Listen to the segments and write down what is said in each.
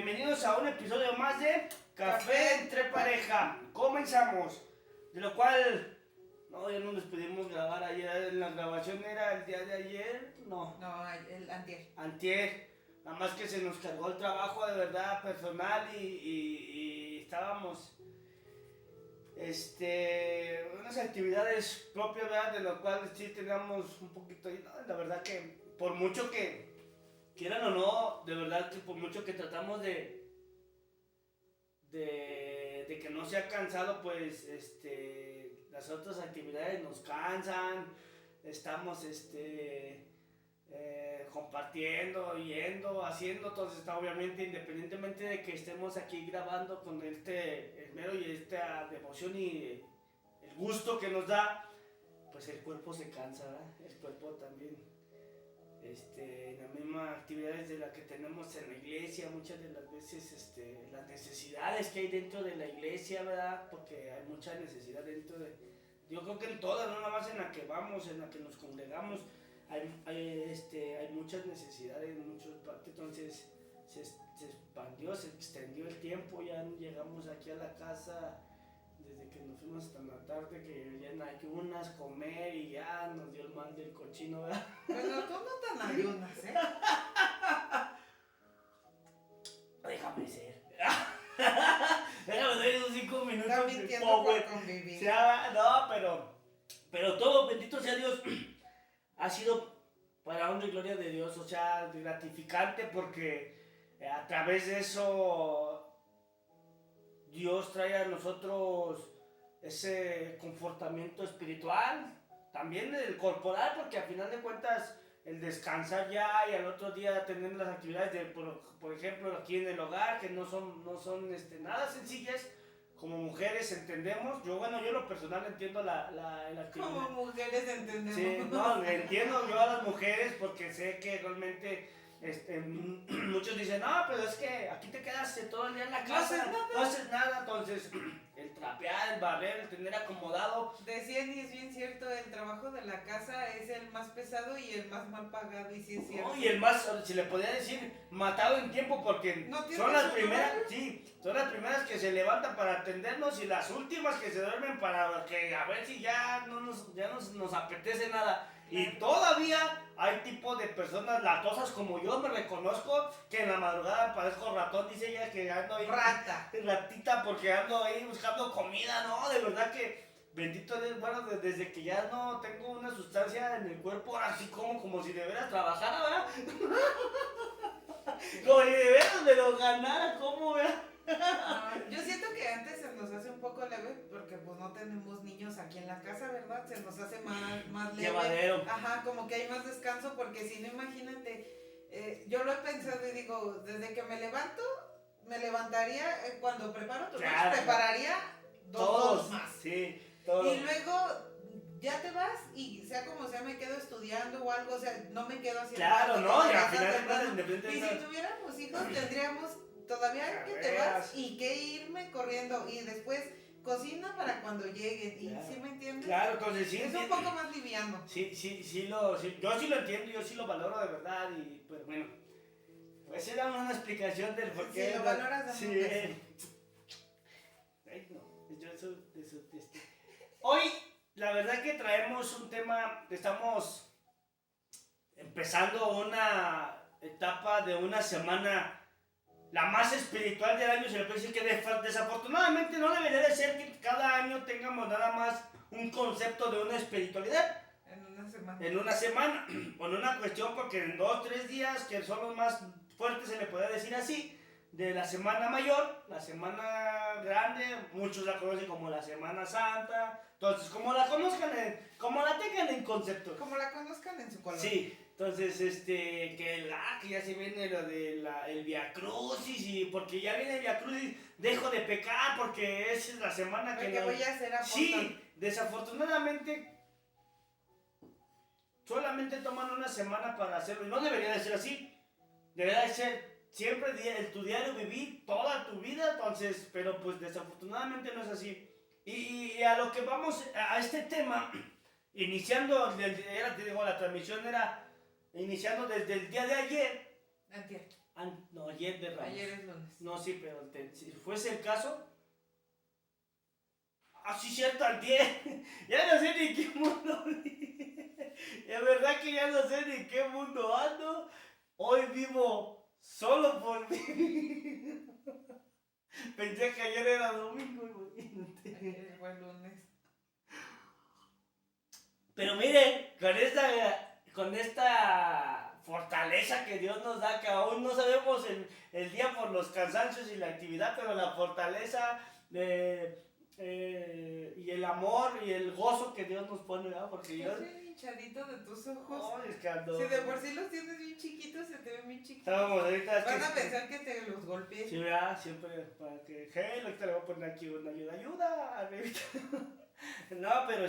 bienvenidos a un episodio más de Café entre Pareja. Comenzamos, de lo cual, no, ya no nos pudimos grabar ayer, la grabación era el día de ayer, no. No, el antier. Antier, nada más que se nos cargó el trabajo de verdad personal y estábamos, unas actividades propias, ¿verdad? De lo cual sí teníamos un poquito, ¿no? La verdad que por mucho que quieran o no, de verdad que por mucho que tratamos de que no sea cansado, pues las otras actividades nos cansan, estamos compartiendo, yendo, haciendo, entonces está obviamente independientemente de que estemos aquí grabando con el mero y esta devoción y el gusto que nos da, pues el cuerpo se cansa, ¿verdad? El cuerpo también. Las mismas actividades de las que tenemos en la iglesia, muchas de las veces las necesidades que hay dentro de la iglesia, ¿verdad? Porque hay mucha necesidad dentro de, yo creo que en todas, no nada más en la que vamos, en la que nos congregamos, hay muchas necesidades en muchas partes, entonces se expandió, se extendió el tiempo, ya llegamos aquí a la casa desde que nos fuimos hasta la tarde, que ya en ayunas, comer y ya nos dio el mal del cochino, ¿verdad? Pero tú no tan ayunas, ¿eh? Déjame ser. Déjame ser esos 5 minutos. Está mintiendo por convivir. Pero todo, bendito sea Dios, ha sido para honra y gloria de Dios, o sea, gratificante porque a través de eso Dios trae a nosotros ese confortamiento espiritual, también el corporal, porque al final de cuentas el descansar ya y al otro día tener las actividades de, por ejemplo, aquí en el hogar, que no son nada sencillas, como mujeres entendemos, yo lo personal entiendo la actividad. Como mujeres entendemos. Sí, no, entiendo yo a las mujeres porque sé que realmente muchos dicen, no, pero es que aquí te quedas todo el día en la casa, no haces nada, entonces el trapear, el barrer, el tener acomodado. Decían, y es bien cierto, el trabajo de la casa es el más pesado y el más mal pagado, y sí es cierto. No, y el más, si le podría decir, matado en tiempo, porque ¿No son las primeras, son las primeras que se levantan para atendernos y las últimas que se duermen para que a ver si ya no nos apetece nada. Y todavía hay tipo de personas latosas como yo, me reconozco, que en la madrugada parezco ratón, dice ella, que ando ahí. Ratita, porque ando ahí buscando comida, no, de verdad que bendito Dios, bueno, desde que ya no tengo una sustancia en el cuerpo, así como si de veras trabajara, ¿verdad? Como si de veras me lo ganara, ¿cómo, verdad? No, yo siento que antes se nos hace un poco leve porque pues no tenemos niños aquí en la casa, ¿verdad? Se nos hace más leve. Llevadero. Ajá, como que hay más descanso porque si no, imagínate, yo lo he pensado y digo, desde que me levanto, me levantaría, cuando preparo tu lunch, prepararía dos más. Sí, todos. Y luego ya te vas y sea como sea me quedo estudiando o algo, o sea, no me quedo haciendo claro, no, y al final de cuentas y si tuviéramos hijos tendríamos todavía que te vas y que irme corriendo y después cocina para cuando lleguen, y claro. ¿sí me entiendes? Claro, entonces sí. Es un poco más liviano. Sí, yo sí lo entiendo, yo sí lo valoro de verdad, y pues bueno, pues era una explicación del por qué. Sí, lo valoras sí. Ay, no, yo eso Hoy, la verdad que traemos un tema, estamos empezando una etapa de una semana, la más espiritual del año, se le puede decir que desafortunadamente no debería de ser que cada año tengamos nada más un concepto de una espiritualidad. En una semana. Por una cuestión, porque en 2-3 días, que son los más fuertes, se le puede decir así, de la semana mayor, la semana grande, muchos la conocen como la Semana Santa, entonces como la conozcan, como la tengan en concepto. Como la conozcan en su color. Sí, entonces que ya se viene lo de el Via Crucis, y porque ya viene el Via Crucis, dejo de pecar, porque esa es la semana que voy a hacer apóstol. Sí, desafortunadamente solamente toman una semana para hacerlo, y no debería de ser así, debería de ser siempre tu diario vivir toda tu vida, entonces, pero pues desafortunadamente no es así. Y a lo que vamos, a este tema, iniciando, te digo, la transmisión era iniciando desde el día de ayer. Antier. No, ayer de Ramos. Ayer es lunes. No, sí, pero si fuese el caso. Ah, sí, cierto, al 10. Ya no sé ni en qué mundo. Es verdad que ya no sé ni en qué mundo ando. Hoy vivo solo por mí. Pensé que ayer era domingo. Ayer fue lunes. Pero mire, con esta fortaleza que Dios nos da, que aún no sabemos el día por los cansancios y la actividad, pero la fortaleza y el amor y el gozo que Dios nos pone, ¿verdad? Porque yo... Estás bien hinchadito de tus ojos. Oh, es que ando... Si de por sí los tienes bien chiquitos, se te ven bien chiquitos. Estábamos ahorita... Van a pensar que te los golpeé. Sí, ¿verdad? Siempre para que... Hey, ahorita le voy a poner aquí una ayuda, bebita. No, pero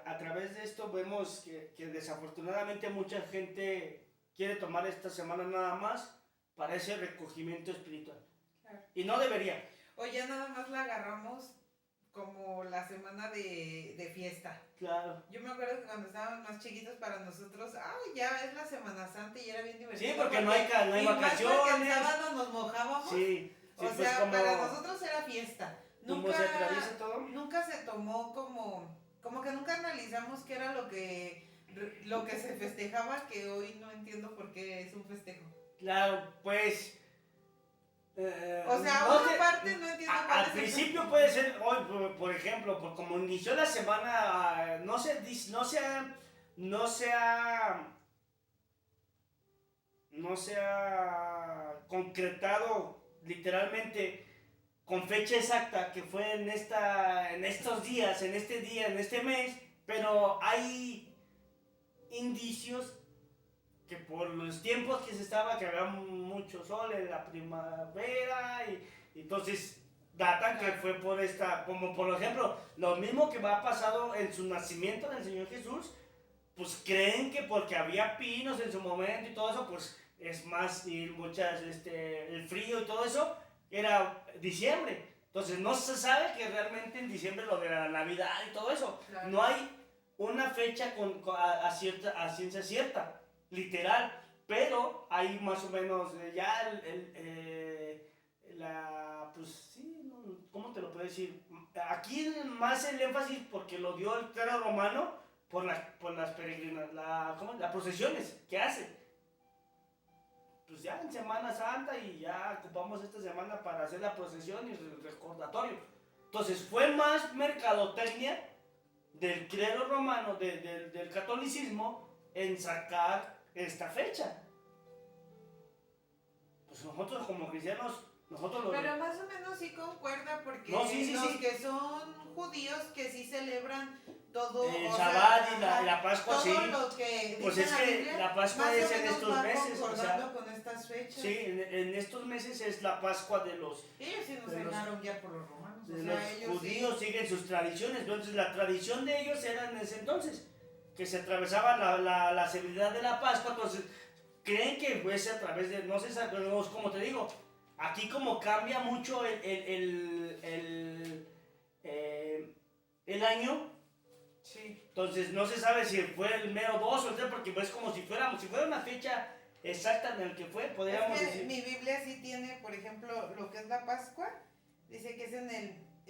a través de esto vemos que desafortunadamente mucha gente quiere tomar esta semana nada más para ese recogimiento espiritual. Claro. Y no debería. O ya nada más la agarramos como la semana de fiesta. Claro. Yo me acuerdo que cuando estábamos más chiquitos para nosotros, ya es la Semana Santa y era bien divertido. Sí, porque no hay vacaciones. Más porque el sábado nos mojábamos. Sí. O sea, como, para nosotros era fiesta. Nunca se atraviesa todo. Nunca se tomó como que nunca analizamos qué era lo que se festejaba, que hoy no entiendo por qué es un festejo. Claro, pues... o sea, no una parte no entiendo cuál al principio puede ser hoy, por ejemplo, como inició la semana, no se ha concretado literalmente con fecha exacta que fue en estos días, en este día, en este mes, pero hay indicios que por los tiempos que que había mucho sol en la primavera y entonces datan que fue por como por ejemplo, lo mismo que ha pasado en su nacimiento del Señor Jesús, pues creen que porque había pinos en su momento y todo eso, pues es más, y el frío y todo eso, era diciembre. Entonces no se sabe que realmente en diciembre lo de la Navidad y todo eso, claro. No hay una fecha a ciencia cierta. Literal, pero hay más o menos ya pues sí, ¿cómo te lo puedo decir? Aquí más el énfasis porque lo dio el clero romano por las peregrinas, las procesiones que hace. Pues ya en Semana Santa y ya ocupamos esta semana para hacer la procesión y el recordatorio. Entonces fue más mercadotecnia del clero romano, del catolicismo, en sacar esta fecha. Pues nosotros como cristianos, Pero más o menos sí concuerda porque sí. que son judíos que sí celebran todo. El Shabbat y la Pascua, todo sí. Lo que pues es que Biblia, la Pascua es en estos meses. O sea, con estas fechas. Sí, en estos meses es la Pascua de los... Ellos sí nos dejaron guiar por los romanos. Los judíos siguen sus tradiciones, entonces la tradición de ellos era en ese entonces. Que se atravesaba la severidad de la Pascua, entonces creen que fuese a través de, no sé, como te digo, aquí como cambia mucho el año, sí. Entonces no se sabe si fue el mero 2 o el 3, porque pues como si fuera una fecha exacta en la que fue, podríamos decir. Mi Biblia sí tiene, por ejemplo, lo que es la Pascua, dice que es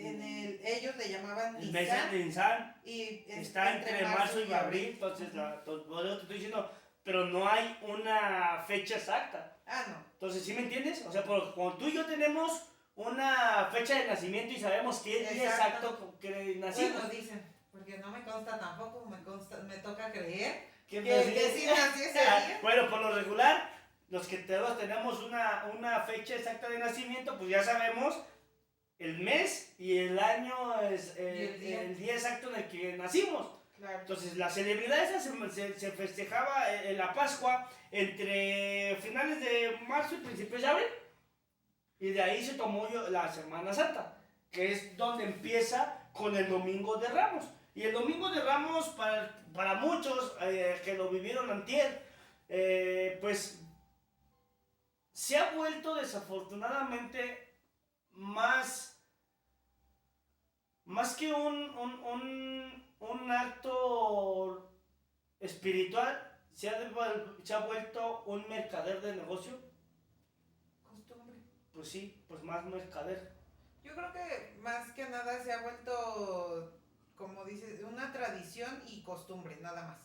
ellos le llamaban el mes de Nisan, y está entre marzo y abril, entonces te estoy diciendo, pero no hay una fecha exacta. No. Entonces, ¿sí me entiendes? O sea, como tú y yo tenemos una fecha de nacimiento y sabemos qué día exacto que nacimos. Bueno, dicen, porque no me consta tampoco, me toca creer que sí nací ese día. Bueno, por lo regular, los que todos tenemos una fecha exacta de nacimiento, pues ya sabemos el mes y el año es el día exacto en el que nacimos. Claro. Entonces la celebridad esa se festejaba en la Pascua entre finales de marzo y principios de abril. Y de ahí se tomó la Semana Santa, que es donde empieza con el Domingo de Ramos. Y el Domingo de Ramos para muchos que lo vivieron antier, pues se ha vuelto desafortunadamente más que un acto espiritual, se ha vuelto un mercader de negocio. Costumbre. Pues sí, pues más mercader. Yo creo que más que nada se ha vuelto, como dices, una tradición y costumbre, nada más.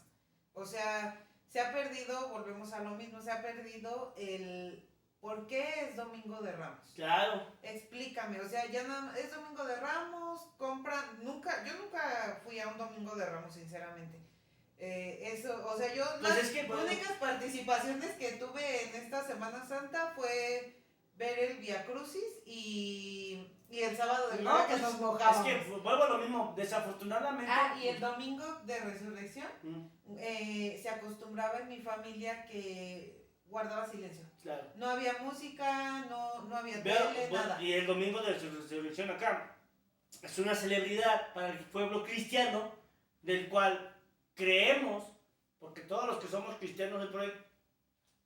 O sea, se ha perdido, volvemos a lo mismo, se ha perdido el ¿por qué es Domingo de Ramos? Claro. Explícame, o sea, ya no, es Domingo de Ramos, compran, yo nunca fui a un Domingo de Ramos, sinceramente. Eso, o sea, yo Pues las únicas participaciones que tuve en esta Semana Santa fue ver el Via Crucis y el sábado de gloria que nos mojábamos. Es que vuelvo a lo mismo, desafortunadamente. Y el domingo de resurrección se acostumbraba en mi familia que guardaba silencio. Claro. No había música, no había tele, nada. Y el domingo de resurrección acá es una celebridad para el pueblo cristiano, del cual creemos, porque todos los que somos cristianos del pueblo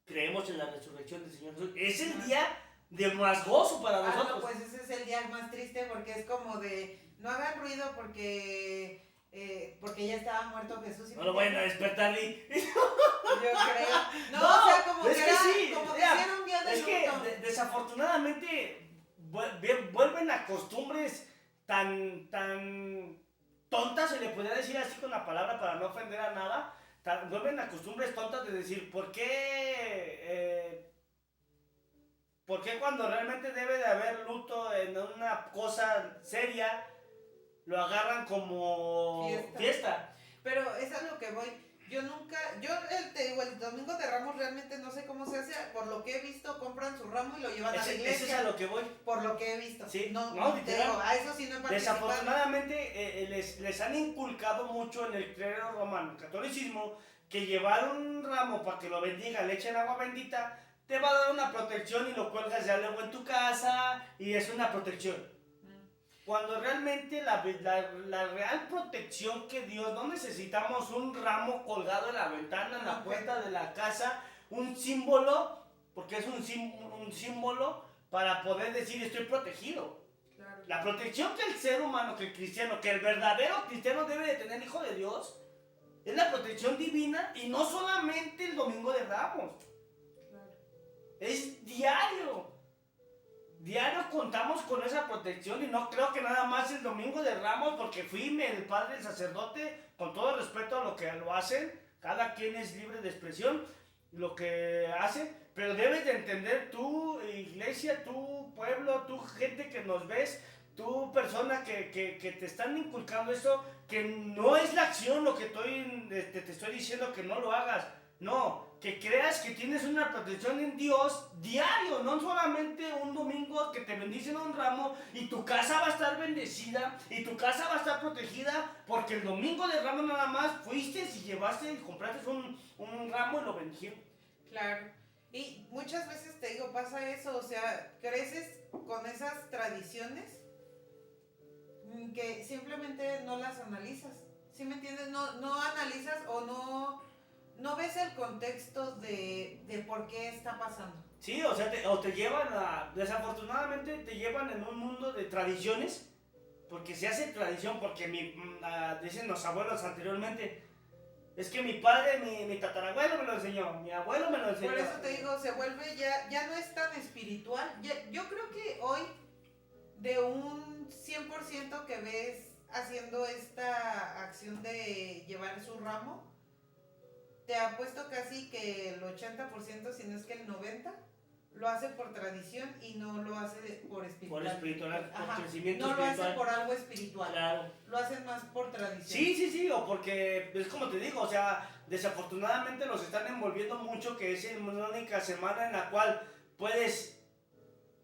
creemos en la resurrección del Señor Jesús. Es el día de más gozo para nosotros. No, pues ese es el día más triste porque es como de no hagan ruido porque ya estaba muerto Jesús. No lo vayan a despertar y... Yo creo. No, o sea, como es que sí, como que era un día de es luto. que desafortunadamente vuelven a costumbres tan tontas, se le podría decir así con la palabra para no ofender a nada, vuelven a costumbres tontas de decir, ¿por qué cuando realmente debe de haber luto en una cosa seria, lo agarran como fiesta? Pero es a lo que voy. Te digo, el Domingo de Ramos realmente no sé cómo se hace. Por lo que he visto, compran su ramo y lo llevan a la iglesia. Eso es a lo que voy. Por lo que he visto. Sí, no te digo, a eso sí no he participado. Desafortunadamente les han inculcado mucho en el clero romano, el catolicismo, que llevar un ramo para que lo bendiga, le echen agua bendita, te va a dar una protección y lo cuelgas ya luego en tu casa y es una protección. Cuando realmente la real protección que Dios, no necesitamos un ramo colgado en la ventana, en la puerta de la casa, un símbolo, porque es un símbolo para poder decir estoy protegido. Claro. La protección que el ser humano, que el cristiano, que el verdadero cristiano debe de tener, hijo de Dios, es la protección divina y no solamente el Domingo de Ramos. Claro. Es diario. Diario contamos con esa protección y no creo que nada más el Domingo de Ramos, porque fui el padre, el sacerdote, con todo respeto a lo que lo hacen, cada quien es libre de expresión, lo que hace, pero debes de entender tú, iglesia, tu pueblo, tu gente que nos ves, tu persona que te están inculcando eso, que no es la acción lo que te estoy diciendo que no lo hagas, no, que creas que tienes una protección en Dios diario, no solamente un domingo que te bendicen un ramo y tu casa va a estar bendecida y tu casa va a estar protegida porque el Domingo de Ramos nada más fuiste y llevaste y compraste un ramo y lo bendijeron. Claro, y muchas veces te digo, pasa eso, o sea, creces con esas tradiciones que simplemente no las analizas, ¿sí me entiendes? No analizas o no ves el contexto de por qué está pasando. Sí, o sea, te llevan desafortunadamente te llevan en un mundo de tradiciones, porque se hace tradición, porque dicen los abuelos anteriormente, es que mi padre, mi tatarabuelo me lo enseñó, mi abuelo me lo enseñó. Por eso te digo, se vuelve ya no es tan espiritual. Yo creo que hoy, de un 100% que ves haciendo esta acción de llevar su ramo, te apuesto casi que el 80%, si no es que el 90%, lo hace por tradición y no lo hace por espiritual. Por espiritual, por crecimiento no espiritual. No lo hace por algo espiritual. Claro. Lo hacen más por tradición. Sí, o porque, es como te digo, o sea, desafortunadamente los están envolviendo mucho, que es una única semana en la cual puedes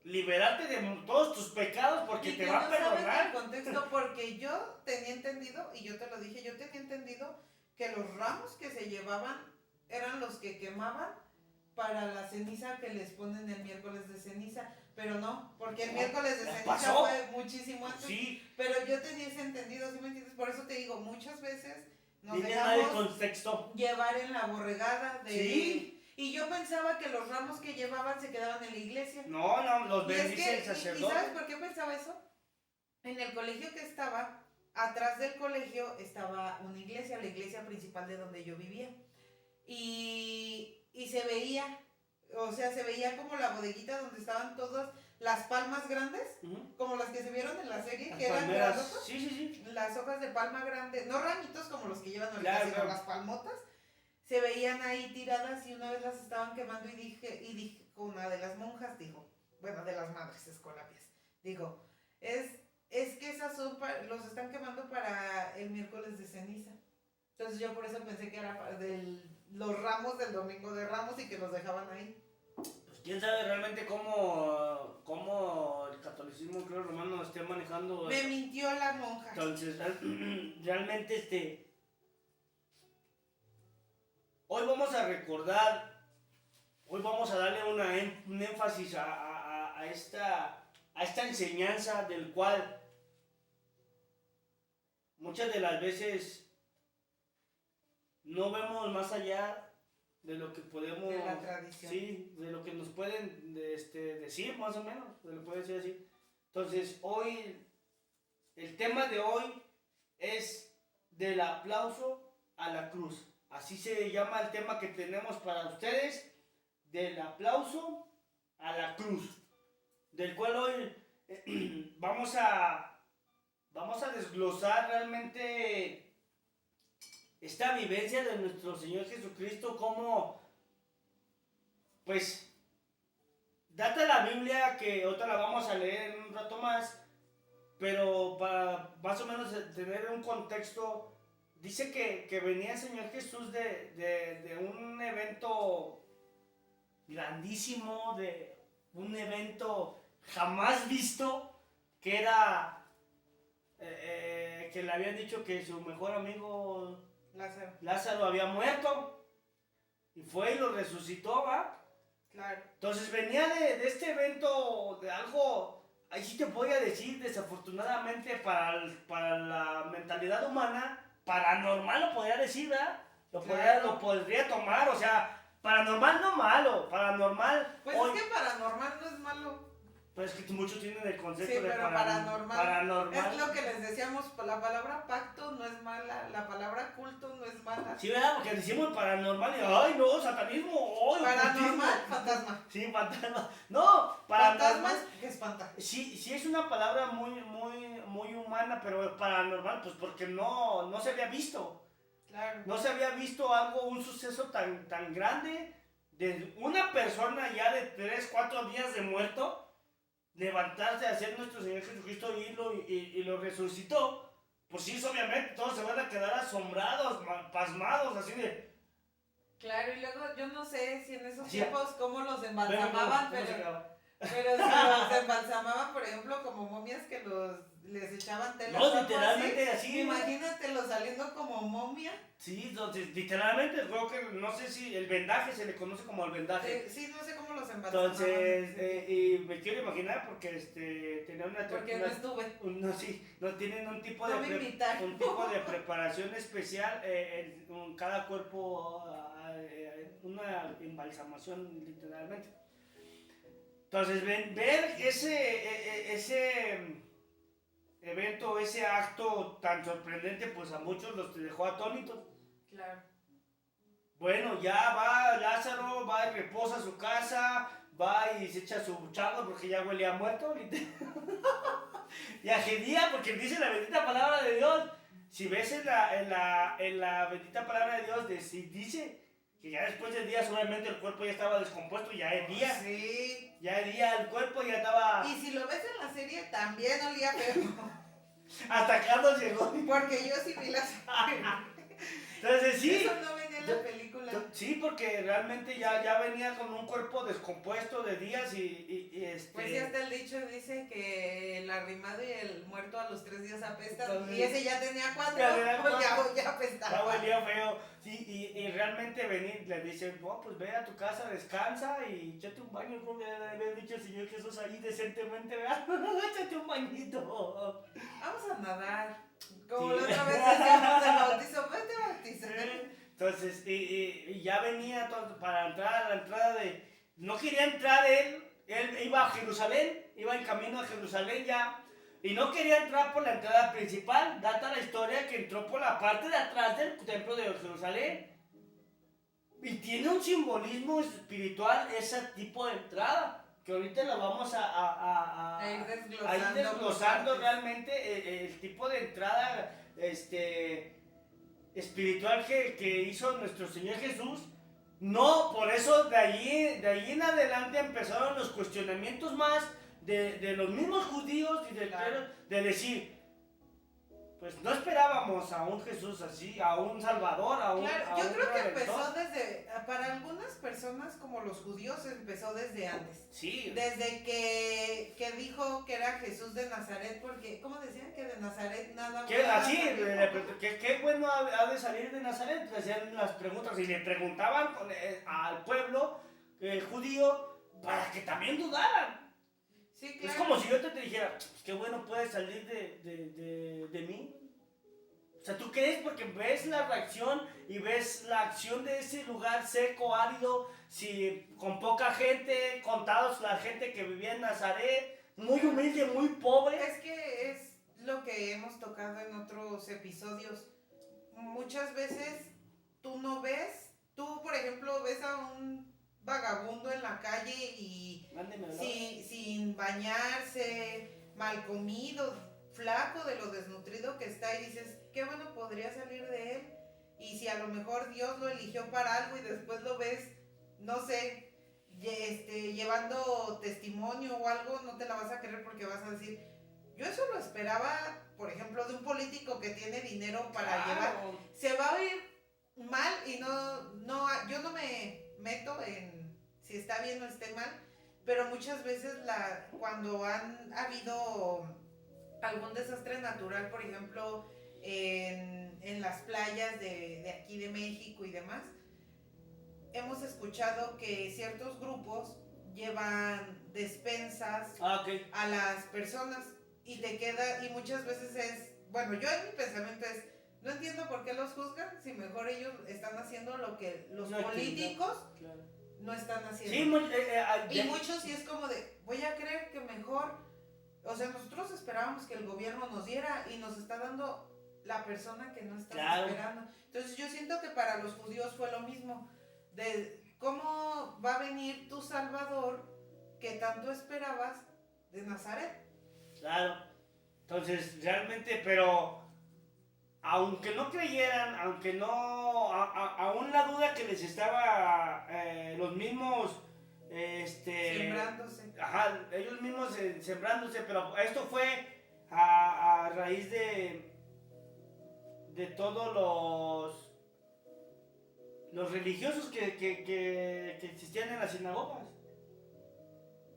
liberarte de todos tus pecados porque te va a perdonar. El contexto, porque yo tenía entendido, y yo te lo dije, yo tenía entendido que los ramos que se llevaban eran los que quemaban para la ceniza que les ponen el miércoles de ceniza, pero no, porque el miércoles de ceniza fue muchísimo antes. Sí. Pero yo tenía ese entendido, ¿sí me entiendes? Por eso te digo, muchas veces nos dejamos llevar en la borregada de... Sí. Y yo pensaba que los ramos que llevaban se quedaban en la iglesia. No, los bendice el sacerdote. ¿Y sabes por qué pensaba eso? En el colegio que estaba, atrás del colegio estaba una iglesia, la iglesia principal de donde yo vivía. y se veía, o sea, se veía como la bodeguita donde estaban todas las palmas grandes, como las que se vieron en la serie, Las que eran palmeras. grandotas. Sí. Las hojas de palma grande, no ramitos como los que llevan ahorita, Claro, sino claro. las palmotas, se veían ahí tiradas y una vez las estaban quemando y dije, una de las monjas dijo, bueno, de las madres escolapias, dijo, es que esas son los están quemando para el miércoles de ceniza. Entonces yo por eso pensé que era los ramos del domingo de Ramos y que los dejaban ahí. Pues quién sabe realmente cómo el catolicismo, creo, romano esté manejando. Me mintió la monja. Entonces, realmente, hoy vamos a recordar, hoy vamos a darle un énfasis a esta enseñanza del cual muchas de las veces no vemos más allá de lo que podemos... De la tradición. Sí, de lo que nos pueden decir más o menos, se lo puede decir así. Entonces, hoy, el tema de hoy es del aplauso a la cruz. Así se llama el tema que tenemos para ustedes, del aplauso a la cruz. Del cual hoy vamos a desglosar realmente esta vivencia de nuestro Señor Jesucristo, como, pues, data la Biblia, que ahorita la vamos a leer en un rato más, pero para más o menos tener un contexto, dice que venía el Señor Jesús de un evento grandísimo, de un evento jamás visto, que era que le habían dicho que su mejor amigo Lázaro había muerto, y fue y lo resucitó, ¿va? Claro. Entonces venía de este evento, de algo, ahí sí te voy a decir, desafortunadamente para la mentalidad humana, paranormal lo podría decir, ¿verdad? Lo podría tomar, o sea, paranormal no malo, paranormal... Pues hoy, es que paranormal no es malo. Pues es que muchos tienen el concepto sí, de pero paranormal. Es lo que les decíamos, la palabra pacto no es mala, la palabra culto no es mala. Sí, ¿verdad? Porque decimos paranormal y, ay, no, satanismo, ay, paranormal, fantasma. Sí, fantasma. No, paranormal. Fantasma que espanta. Sí es una palabra muy humana, pero paranormal, pues porque no se había visto. Claro. No se había visto un suceso tan grande de una persona ya de 3, 4 días de muerto, levantarse a hacer nuestro Señor Jesucristo y lo resucitó. Pues sí, obviamente todos se van a quedar asombrados, pasmados, así de... Claro, y luego yo no sé si en esos tiempos cómo los embalsamaban, pero si los embalsamaban, por ejemplo, como momias que les echaban tela. No, literalmente así. Imagínatelo saliendo como momia. Sí, literalmente, creo que, no sé si el vendaje se le conoce como el vendaje. Sí, no sé cómo los embalsamaban. Entonces, y me quiero imaginar porque tenía una... Porque no estuve. No tienen un tipo de preparación especial en cada cuerpo, una embalsamación literalmente. Entonces, ver ese evento, ese acto tan sorprendente, pues a muchos los dejó atónitos. Claro. Bueno, ya va Lázaro, va y reposa a su casa, va y se echa su chavo porque ya huele a muerto. Y ajedía porque dice la bendita palabra de Dios. Si ves en la bendita palabra de Dios, dice que ya después de días obviamente el cuerpo ya estaba descompuesto, ya hería. Sí. Ya hería el cuerpo, ya estaba... Y si lo ves en la serie, también olía feo. Hasta Carlos llegó. Porque yo sí vi la serie. Entonces sí. Eso no venía en la película. Sí, porque realmente ya venía con un cuerpo descompuesto de días Pues sí, hasta el dicho dice que el arrimado y el muerto a los 3 días apestan. Entonces, y ese ya tenía 4, ya apestaba. Ya huelía feo. Sí, y realmente le dicen, oh, pues ve a tu casa, descansa y échate un baño, como le había dicho el Señor Jesús ahí decentemente, ¿verdad? Échate un bañito. Vamos a nadar. Como la otra vez decíamos del bautizo, vete a bautizar. Entonces, y ya venía todo para entrar a la entrada de... No quería entrar él iba a Jerusalén, iba en camino a Jerusalén ya, y no quería entrar por la entrada principal. Data la historia que entró por la parte de atrás del templo de Jerusalén. Y tiene un simbolismo espiritual ese tipo de entrada, que ahorita la vamos A ir desglosando realmente el tipo de entrada espiritual que hizo nuestro Señor Jesús. No, por eso de ahí en adelante empezaron los cuestionamientos más de los mismos judíos y de decir, pues no esperábamos a un Jesús así, a un Salvador, a un Claro, yo creo que Redentor. empezó para algunas personas como los judíos empezó desde antes. Sí. Desde que dijo que era Jesús de Nazaret, porque, ¿cómo decían? Que de Nazaret nada ¿Qué, así, qué bueno ha de salir de Nazaret? Le hacían las preguntas y le preguntaban al pueblo judío para que también dudaran. Sí, claro. Es como si yo te dijera, qué bueno puede salir de mí. O sea, tú crees porque ves la reacción y ves la acción de ese lugar seco, árido, con poca gente, contados la gente que vivía en Nazaret, muy humilde, muy pobre. Es que es lo que hemos tocado en otros episodios. Muchas veces tú no ves, tú por ejemplo ves a un vagabundo en la calle y sin bañarse, mal comido, flaco de lo desnutrido que está y dices, qué bueno podría salir de él. Y si a lo mejor Dios lo eligió para algo y después lo ves, no sé, llevando testimonio o algo, no te la vas a creer porque vas a decir, yo eso lo esperaba, por ejemplo, de un político que tiene dinero para llevar. Se va a oír mal y yo no me meto en si está bien o esté mal, pero muchas veces cuando han habido algún desastre natural, por ejemplo, en las playas de aquí de México y demás, hemos escuchado que ciertos grupos llevan despensas a las personas y y muchas veces bueno, yo en mi pensamiento no entiendo por qué los juzgan si mejor ellos están haciendo lo que los políticos no están haciendo. Sí, y muchos sí es como de, voy a creer que mejor, o sea, nosotros esperábamos que el gobierno nos diera y nos está dando la persona que no estamos esperando. Entonces yo siento que para los judíos fue lo mismo, de cómo va a venir tu Salvador que tanto esperabas de Nazaret. Claro, entonces realmente, pero aunque no creyeran, aunque no, aún la duda que les estaba, los mismos, sembrándose. Ajá, ellos mismos sembrándose, pero esto fue a raíz de todos los religiosos que existían en las sinagogas.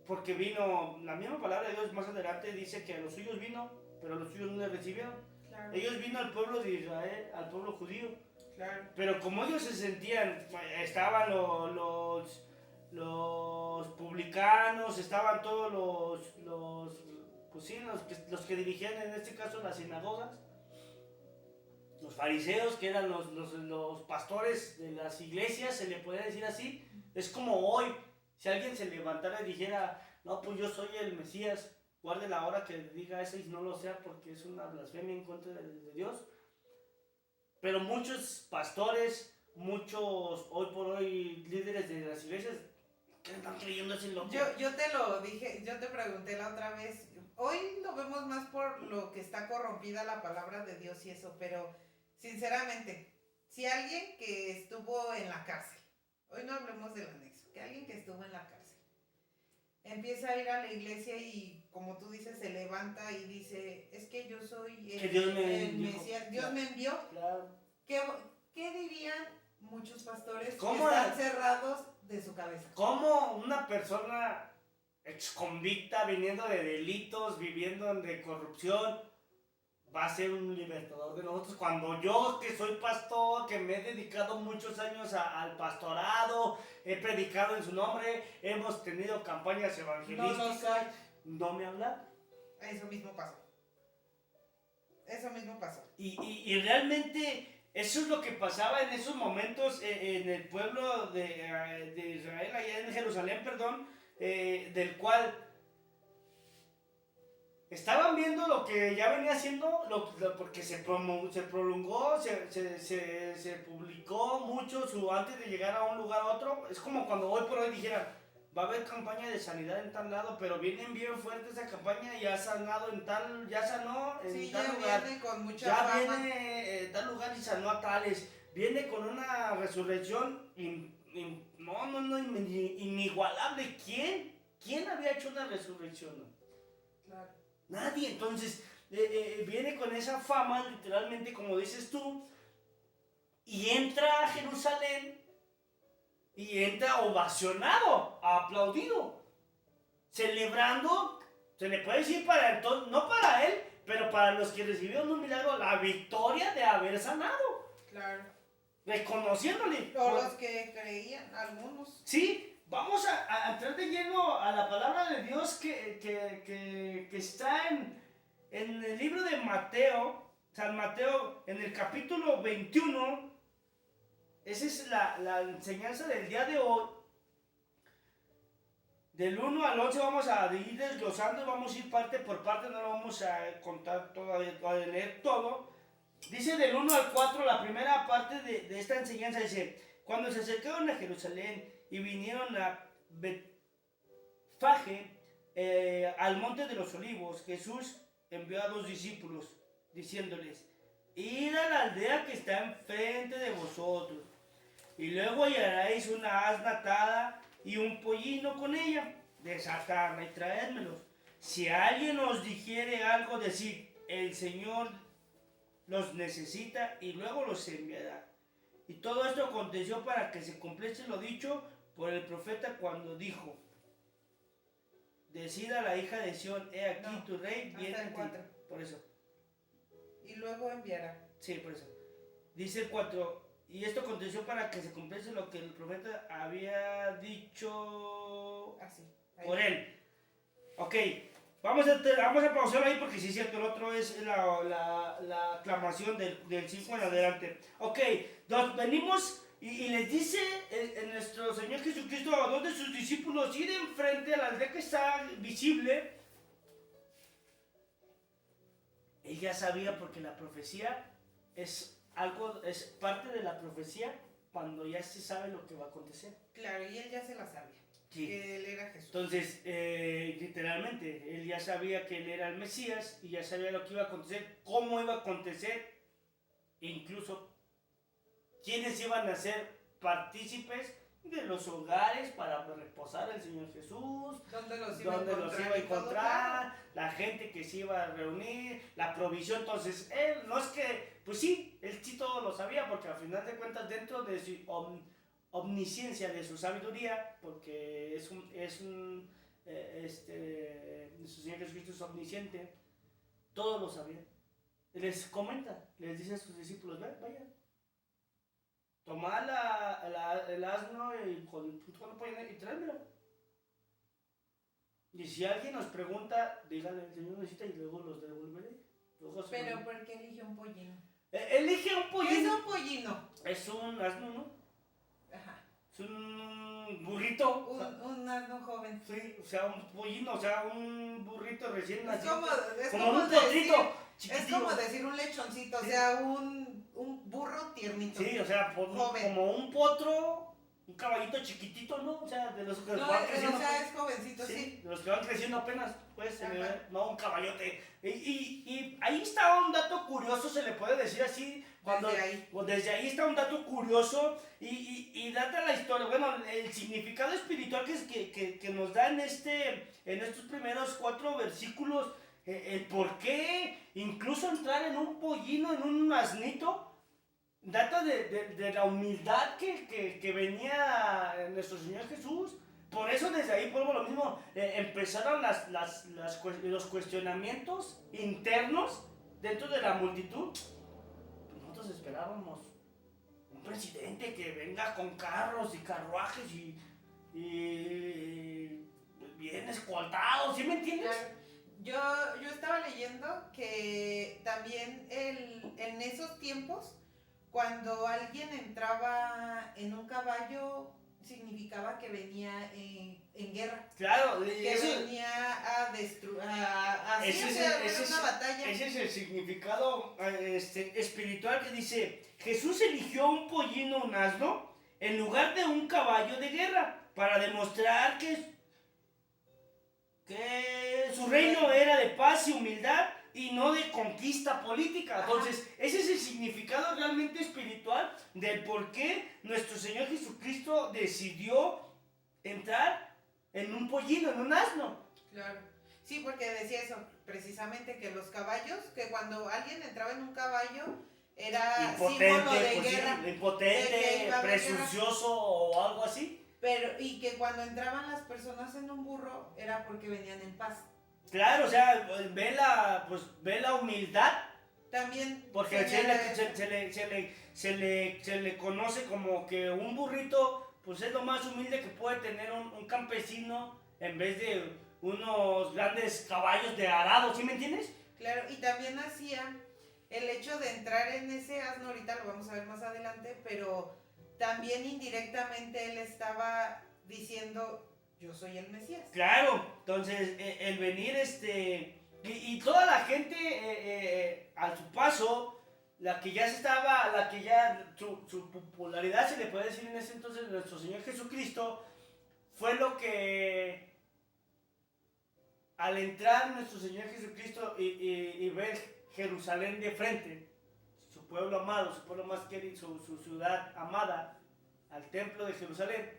Porque vino, la misma palabra de Dios más adelante dice que a los suyos vino, pero a los suyos no le recibieron. Claro. Ellos vino al pueblo de Israel, al pueblo judío. Claro. Pero como ellos se sentían, estaban los publicanos, estaban todos pues sí, los que dirigían en este caso las sinagogas, los fariseos, que eran los pastores de las iglesias, se le puede decir así. Es como hoy, si alguien se levantara y dijera, no, pues yo soy el Mesías, guarde la hora que diga eso y no lo sea porque es una blasfemia en contra de Dios. Pero muchos pastores, muchos hoy por hoy líderes de las iglesias, ¿qué están creyendo ese loco? Yo te lo dije, yo te pregunté la otra vez, hoy lo vemos más por lo que está corrompida la palabra de Dios y eso, pero sinceramente, si alguien que estuvo en la cárcel, hoy no hablemos del anexo, que alguien que estuvo en la cárcel, empieza a ir a la iglesia y como tú dices, se levanta y dice, es que yo soy el Mesías, Dios me envió. Claro. ¿Qué dirían muchos pastores que están cerrados de su cabeza? ¿Cómo una persona exconvicta, viniendo de delitos, viviendo de corrupción, va a ser un libertador de nosotros? Cuando yo, que soy pastor, que me he dedicado muchos años al pastorado, he predicado en su nombre, hemos tenido campañas evangelísticas, no me habla. Eso mismo pasó. Y realmente eso es lo que pasaba en esos momentos en el pueblo de Israel, allá en Jerusalén, perdón, del cual estaban viendo lo que ya venía haciendo, porque se prolongó, se publicó mucho antes de llegar a un lugar a otro. Es como cuando hoy por hoy dijeran, va a haber campaña de sanidad en tal lado, pero vienen bien fuerte esa campaña y ya sanado en tal, ya sanó en Sí, tal ya lugar. viene con mucha Ya fama. viene tal lugar y sanó a tales. Viene con una resurrección inigualable. ¿Quién había hecho una resurrección? Claro. Nadie. Entonces, viene con esa fama, literalmente, como dices tú, y entra a Jerusalén y entra ovacionado, aplaudido, celebrando, se le puede decir para entonces, no para él, pero para los que recibieron un milagro, la victoria de haber sanado. Claro. Reconociéndole. O los que creían, algunos. Sí, vamos a entrar de lleno a la palabra de Dios que está en el libro de Mateo, San Mateo, en el capítulo 21. Esa es la enseñanza del día de hoy. Del 1 al 11 vamos a ir desglosando y vamos a ir parte por parte, no lo vamos a contar todavía, a leer todo. Dice del 1 al 4, la primera parte de esta enseñanza dice: cuando se acercaron a Jerusalén y vinieron a Betfage, al monte de los olivos, Jesús envió a 2 discípulos, diciéndoles: id a la aldea que está enfrente de vosotros, y luego hallaréis una asna atada y un pollino con ella, desatadla y traédmelos. Si alguien os dijere algo, decid: el Señor los necesita y luego los enviará. Y todo esto aconteció para que se cumpliese lo dicho por el profeta cuando dijo: decid a la hija de Sión, he aquí tu rey viene a ti. Por eso. Y luego enviará. Sí, por eso. Dice el 4. Y esto aconteció para que se cumpliese lo que el profeta había dicho Así. por él. Ok, vamos a pausar ahí porque sí es cierto, el otro es la aclamación del 5 en adelante. Ok, venimos y les dice nuestro Señor Jesucristo a 2 de sus discípulos ir enfrente a la aldea que está visible. Él ya sabía, porque la profecía es parte de la profecía cuando ya se sabe lo que va a acontecer. Claro, y él ya se la sabía. Sí. Que él era Jesús. Entonces, literalmente, él ya sabía que él era el Mesías y ya sabía lo que iba a acontecer, cómo iba a acontecer, e incluso quiénes iban a ser partícipes de los hogares para reposar el Señor Jesús, dónde los iba a encontrar, la gente que se iba a reunir, la provisión. Entonces, él no es que, pues sí, él sí todo lo sabía, porque al final de cuentas, dentro de su omnisciencia, de su sabiduría, porque nuestro Señor Jesucristo es omnisciente, todo lo sabía. Les comenta, les dice a sus discípulos: vayan, tomad el asno y tráemelo. Y si alguien nos pregunta, díganle: el Señor necesita, y luego los devolveré. Pero ¿por qué eligió un pollino? Elige un pollino. ¿Qué es un pollino? Es un asno, ¿no? Ajá. Es un burrito. Un asno joven. Sí, o sea, un pollino, o sea, un burrito recién nacido. Es como como un potrito chiquitito. Es como decir un lechoncito, sí. O sea, un burro tiernito. Sí, o sea, como un potro, un caballito chiquitito, ¿no? O sea, de los que van creciendo. O sea, es jovencito, sí. De los que van creciendo apenas, pues, no un caballote. Y ahí está un dato curioso, se le puede decir así. Desde ahí está un dato curioso y data la historia. Bueno, el significado espiritual que nos da en estos primeros 4 versículos, el por qué incluso entrar en un pollino, en un asnito, data de la humildad que venía nuestro Señor Jesús. Por eso desde ahí, por lo mismo, empezaron los cuestionamientos internos dentro de la multitud. Nosotros esperábamos un presidente que venga con carros y carruajes y bien escoltado, ¿sí me entiendes? Yo estaba leyendo que también en esos tiempos, cuando alguien entraba en un caballo, significaba que venía en guerra. Claro, Que venía a destruir, a una batalla. Ese es el significado espiritual que dice, Jesús eligió un pollino, un asno, en lugar de un caballo de guerra, para demostrar que su reino era de paz y humildad y no de conquista política. Entonces, ese es el significado realmente espiritual del por qué nuestro Señor Jesucristo decidió entrar en un pollino, en un asno. Claro. Sí, porque decía eso, precisamente que los caballos, que cuando alguien entraba en un caballo, era símbolo de guerra. Impotente, presuncioso o algo así. Pero, y que cuando entraban las personas en un burro, era porque venían en paz. Claro, o sea, ve la humildad. También. Porque se le conoce como que un burrito, pues es lo más humilde que puede tener un campesino en vez de unos grandes caballos de arado, ¿sí me entiendes? Claro, y también hacía el hecho de entrar en ese asno, ahorita lo vamos a ver más adelante, pero también indirectamente él estaba diciendo, yo soy el Mesías. Claro, entonces el venir y toda la gente a su paso, la que ya su popularidad se le puede decir en ese entonces, nuestro Señor Jesucristo, fue lo que al entrar nuestro Señor Jesucristo y ver Jerusalén de frente, su pueblo amado, su pueblo más querido, su ciudad amada, al templo de Jerusalén,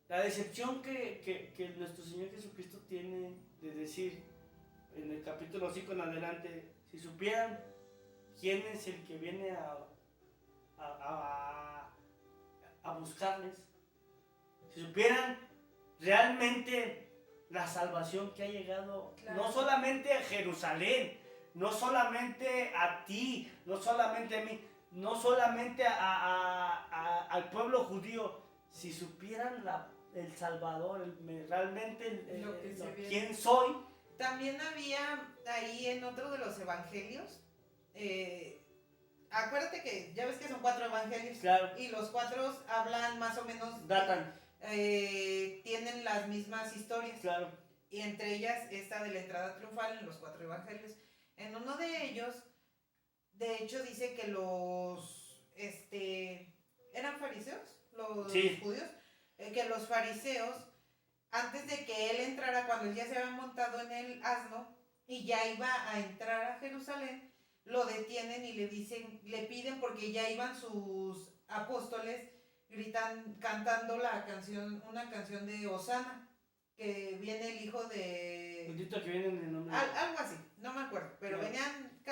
la decepción que nuestro Señor Jesucristo tiene de decir en el capítulo 5 en adelante, si supieran quién es el que viene a buscarles, si supieran realmente la salvación que ha llegado, claro, no solamente a Jerusalén, no solamente a ti, no solamente a mí, no solamente al pueblo judío, si supieran el Salvador, realmente quién soy. También había ahí en otro de los evangelios, acuérdate que ya ves que son 4 evangelios, claro, y los 4 hablan más o menos, datan, tienen las mismas historias, claro, y entre ellas esta de la entrada triunfal en los 4 evangelios. En uno de ellos, de hecho dice que los eran fariseos, los judíos, que los fariseos, antes de que él entrara, cuando él ya se había montado en el asno y ya iba a entrar a Jerusalén, lo detienen y le piden, porque ya iban sus apóstoles cantando una canción de Hosana, que viene el hijo de... Bendito que viene en el nombre. Algo así, no me acuerdo, pero claro, venían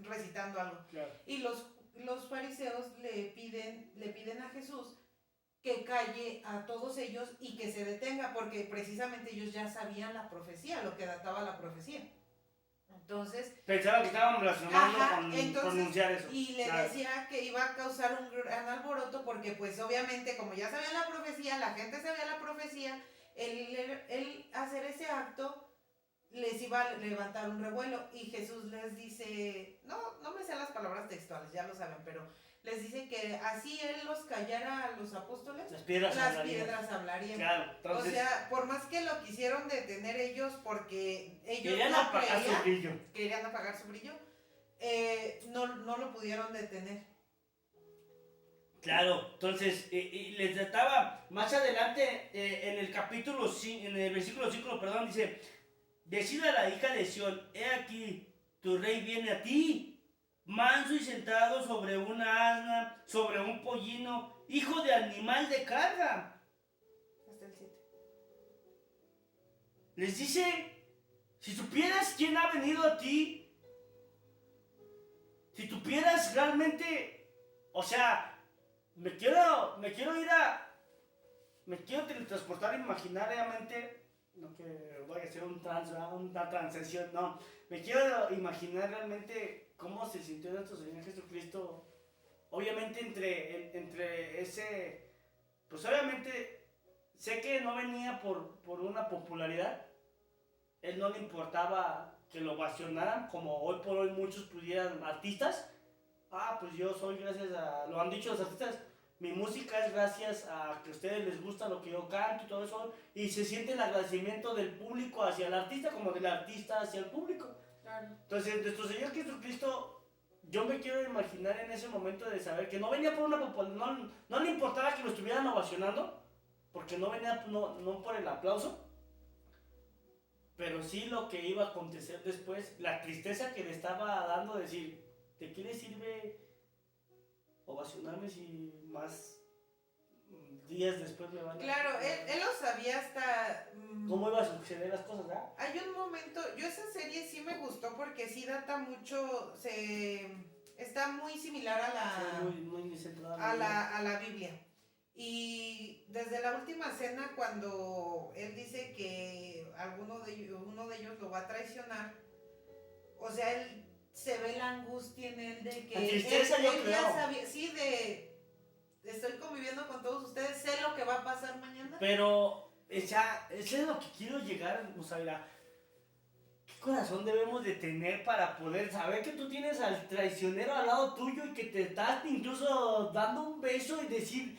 recitando algo. Claro. Y los fariseos le piden a Jesús que calle a todos ellos y que se detenga, porque precisamente ellos ya sabían la profecía, lo que databa la profecía. Entonces... Pensaban que estaban blasfemando con pronunciar eso. Y le decía que iba a causar un gran alboroto, porque pues obviamente como ya sabían la profecía, la gente sabía la profecía, él hacer ese acto les iba a levantar un revuelo, y Jesús les dice, no me sé las palabras textuales, ya lo saben, pero les dice que así él los callara a los apóstoles, las piedras hablarían. Claro, entonces, o sea, por más que lo quisieron detener ellos, porque ellos querían apagar su brillo, no lo pudieron detener. Claro, entonces, y les trataba más adelante en el capítulo 5, en el versículo 5, perdón, dice, decida la hija de Sión, he aquí, tu rey viene a ti, manso y sentado sobre una asna, sobre un pollino, hijo de animal de carga. Hasta el 7. Les dice, si supieras quién ha venido a ti, si supieras realmente, o sea, me quiero teletransportar imaginariamente, no que vaya a ser una transición, no, me quiero imaginar realmente cómo se sintió nuestro Señor Jesucristo, obviamente entre ese, pues obviamente sé que no venía por una popularidad, él no le importaba que lo ovacionaran, como hoy por hoy muchos pudieran, artistas, pues yo soy gracias a, lo han dicho los artistas, mi música es gracias a que a ustedes les gusta lo que yo canto y todo eso, y se siente el agradecimiento del público hacia el artista como del artista hacia el público. Claro. Entonces, nuestro Señor Jesucristo, yo me quiero imaginar en ese momento de saber que no venía por una popularidad, no le importaba que lo estuvieran ovacionando, porque no venía no por el aplauso, pero sí lo que iba a acontecer después, la tristeza que le estaba dando, decir, ¿de qué le sirve ovacionarme si más días después me van a... Claro, él lo sabía hasta... ¿Cómo iba a suceder las cosas, verdad? Hay un momento, yo esa serie sí me gustó porque sí data mucho, está muy similar a la, muy centrada a la Biblia. Y desde la última cena, cuando él dice que uno de ellos lo va a traicionar, o sea, él se ve la angustia en él de que la tristeza, yo él creo. ya sabía, sí, estoy conviviendo con todos ustedes, sé lo que va a pasar mañana. Pero, ya, eso es lo que quiero llegar, Musaira. ¿Qué corazón debemos de tener para poder saber que tú tienes al traicionero al lado tuyo y que te estás incluso dando un beso y decir,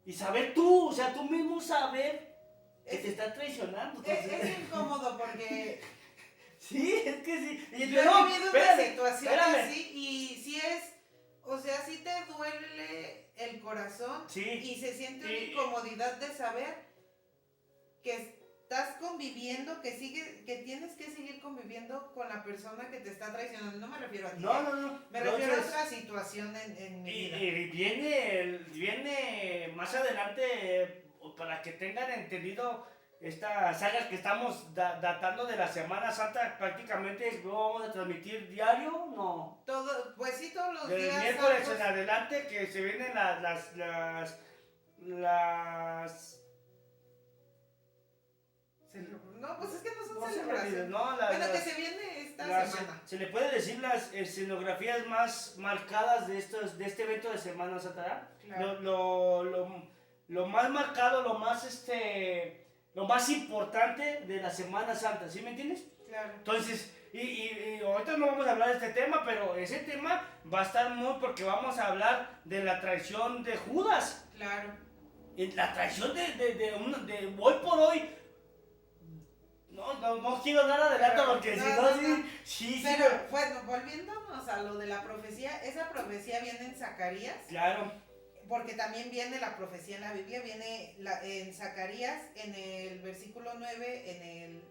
y saber tú, o sea, tú mismo saber que te está traicionando? Es incómodo porque sí, es que sí. Y yo no, he vivido espérame, una situación espérame. así y sí es, o sea, sí te duele el corazón Sí. y se siente una incomodidad de saber que estás conviviendo, que tienes que seguir conviviendo con la persona que te está traicionando. No me refiero a ti. No. Me refiero a otra situación en mi vida. Y viene más adelante, para que tengan entendido, esta saga que estamos datando de la Semana Santa, prácticamente lo vamos a transmitir diario, ¿no? Pues sí, todos los Del días. miércoles algo. en adelante, que se vienen las No, pues es que no son no sé, celebraciones. no, Bueno, que se viene esta semana. se le puede decir las escenografías más marcadas de este evento de Semana Santa. Claro. Lo más marcado, lo más importante de la Semana Santa, ¿sí me entiendes? Claro. Entonces, y ahorita no vamos a hablar de este tema, pero ese tema va a estar porque vamos a hablar de la traición de Judas. Claro. La traición de hoy por hoy. No quiero dar adelanto porque si no, sí. Pero bueno, volviéndonos a lo de la profecía, esa profecía viene en Zacarías. Claro. Porque también viene la profecía en la Biblia, viene en Zacarías, en el versículo 9, en el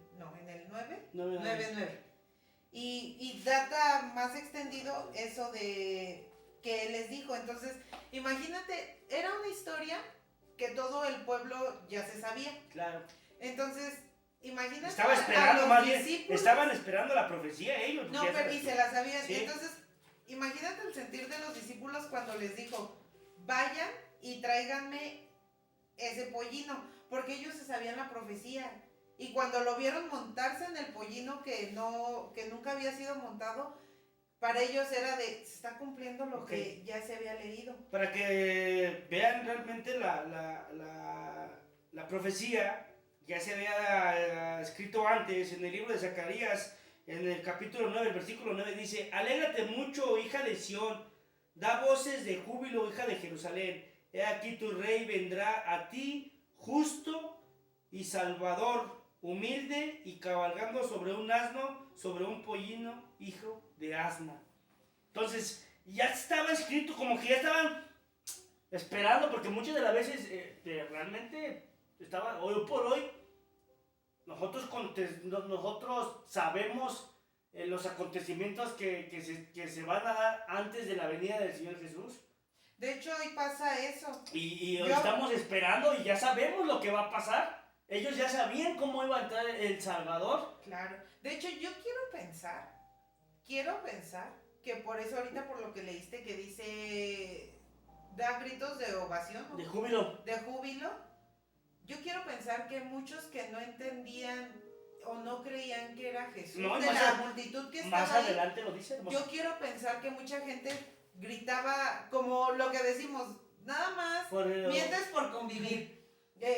9. Y data más extendido eso de que les dijo. Entonces, imagínate, era una historia que todo el pueblo ya se sabía. Claro. Entonces, imagínate. Estaba esperando, más bien. Estaban esperando la profecía ellos. No, pero y se la sabían. Sí. Entonces, imagínate el sentir de los discípulos cuando les dijo, vayan y tráiganme ese pollino, porque ellos se sabían la profecía. Y cuando lo vieron montarse en el pollino que nunca había sido montado, para ellos era se está cumpliendo lo que ya se había leído. Para que vean realmente la profecía, ya se había escrito antes en el libro de Zacarías, en el capítulo 9, el versículo 9 dice, alégrate mucho, hija de Sión, da voces de júbilo, hija de Jerusalén, he aquí tu rey vendrá a ti, justo y salvador, humilde y cabalgando sobre un asno, sobre un pollino, hijo de asna. Entonces, ya estaba escrito, como que ya estaban esperando, porque muchas de las veces realmente estaban, hoy por hoy, nosotros sabemos los acontecimientos que se van a dar antes de la venida del Señor Jesús. De hecho, hoy pasa eso. Y estamos esperando y ya sabemos lo que va a pasar. Ellos ya sabían cómo iba a entrar el Salvador. Claro. De hecho, yo quiero pensar que por eso ahorita por lo que leíste que dice, da gritos de ovación, ¿no? De júbilo. De júbilo. Yo quiero pensar que muchos que no entendían o no creían que era Jesús, no, de la multitud que estaba más ahí, adelante lo dice, hermoso. yo quiero pensar que mucha gente gritaba como lo que decimos, nada más mientes por convivir.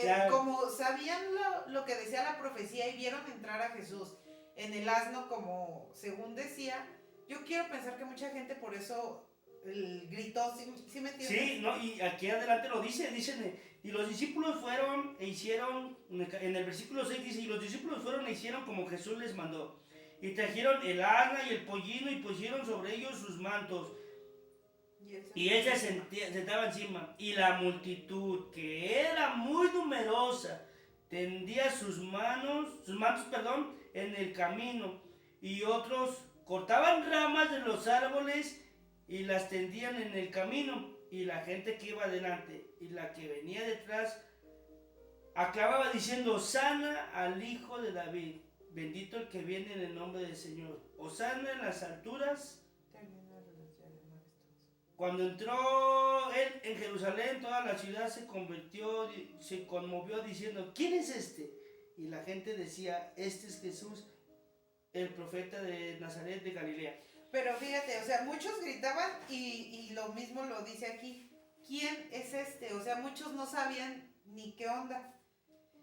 Claro. Como sabían lo que decía la profecía y vieron entrar a Jesús en el asno como según decía, yo quiero pensar que mucha gente por eso gritó, ¿sí me entiendes? Sí, no, y aquí adelante lo dice, dicen, y los discípulos fueron e hicieron, en el versículo 6 dice, y los discípulos fueron e hicieron como Jesús les mandó, y trajeron el asna y el pollino y pusieron sobre ellos sus mantos, y él se sentaba encima, y la multitud, que era muy numerosa, tendía sus mantos, en el camino, y otros cortaban ramas de los árboles y las tendían en el camino, y la gente que iba adelante y la que venía detrás aclamaba diciendo: Hosana al Hijo de David, bendito el que viene en el nombre del Señor, Hosana en las alturas. Cuando entró él en Jerusalén, toda la ciudad se conmovió diciendo: ¿quién es este? Y la gente decía: este es Jesús, el profeta de Nazaret de Galilea. Pero fíjate, o sea, muchos gritaban y lo mismo lo dice aquí. ¿Quién es este? O sea, muchos no sabían ni qué onda.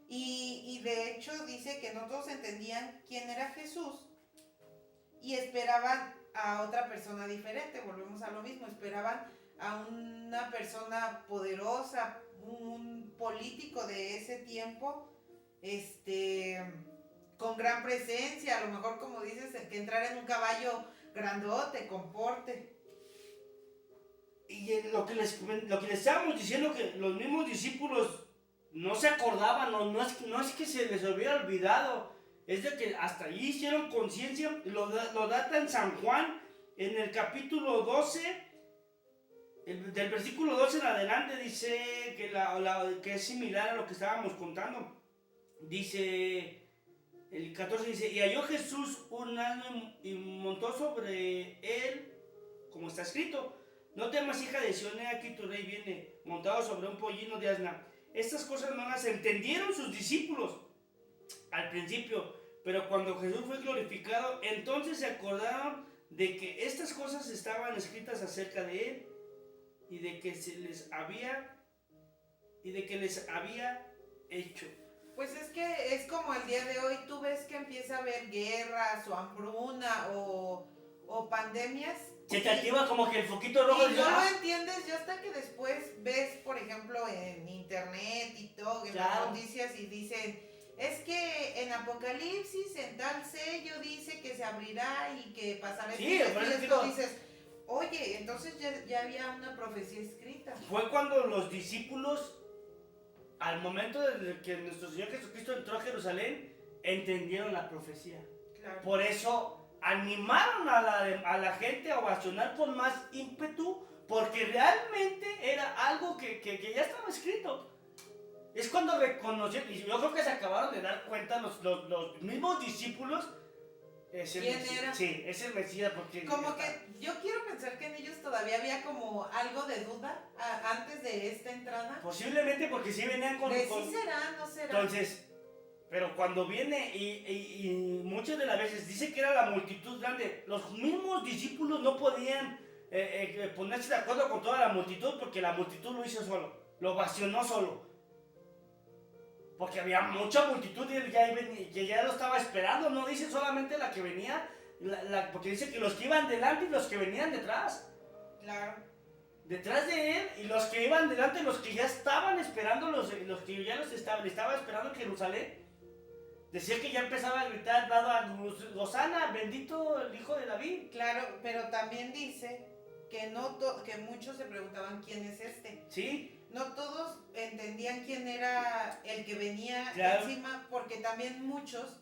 Y de hecho dice que no todos entendían quién era Jesús y esperaban a otra persona diferente. Volvemos a lo mismo, esperaban a una persona poderosa, un político de ese tiempo, con gran presencia, a lo mejor como dices, que entrara en un caballo grandote, con porte. Y lo que les estábamos diciendo, que los mismos discípulos no se acordaban, no es que se les hubiera olvidado, es de que hasta allí hicieron conciencia. Lo data en San Juan, en el capítulo 12, del versículo 12 en adelante, dice que es similar a lo que estábamos contando. Dice, el 14 dice: y halló Jesús un asno y montó sobre él, como está escrito: no temas, hija de Sión, he aquí tu rey viene, montado sobre un pollino de asna. Estas cosas no las entendieron sus discípulos al principio, pero cuando Jesús fue glorificado, entonces se acordaron de que estas cosas estaban escritas acerca de él y de que les había hecho. Pues es que es como el día de hoy, tú ves que empieza a haber guerras o hambruna o pandemias. Se te activa como que el foquito rojo. Y no lo entiendes ya hasta que después ves, por ejemplo, en internet y todo, en las noticias, y dicen: es que en Apocalipsis, en tal sello, dice que se abrirá y que pasará esto. Sí, y esto dices, oye, entonces ya había una profecía escrita. Fue cuando los discípulos, al momento de que nuestro Señor Jesucristo entró a Jerusalén, entendieron la profecía. Claro. Por eso animaron a la gente a ovacionar con más ímpetu, porque realmente era algo que ya estaba escrito. Es cuando reconocieron, y yo creo que se acabaron de dar cuenta los mismos discípulos. ¿Quién era? Sí, es el Mesías, porque... Como que yo quiero pensar que en ellos todavía había como algo de duda antes de esta entrada. Posiblemente porque sí venían con... ¿Sí será, no será? Entonces... Pero cuando viene y muchas de las veces dice que era la multitud grande, los mismos discípulos no podían ponerse de acuerdo con toda la multitud, porque la multitud lo hizo solo, lo ovacionó solo. Porque había mucha multitud y él ya lo estaba esperando, no dice solamente la que venía, porque dice que los que iban delante y los que venían detrás. Claro. Detrás de él, y los que iban delante, los que ya estaban esperando, los que ya le estaba esperando en Jerusalén. Decía que ya empezaba a gritar: dado a Hosana, bendito el Hijo de David. Claro, pero también dice que que muchos se preguntaban: ¿quién es este? Sí. No todos entendían quién era el que venía encima, porque también muchos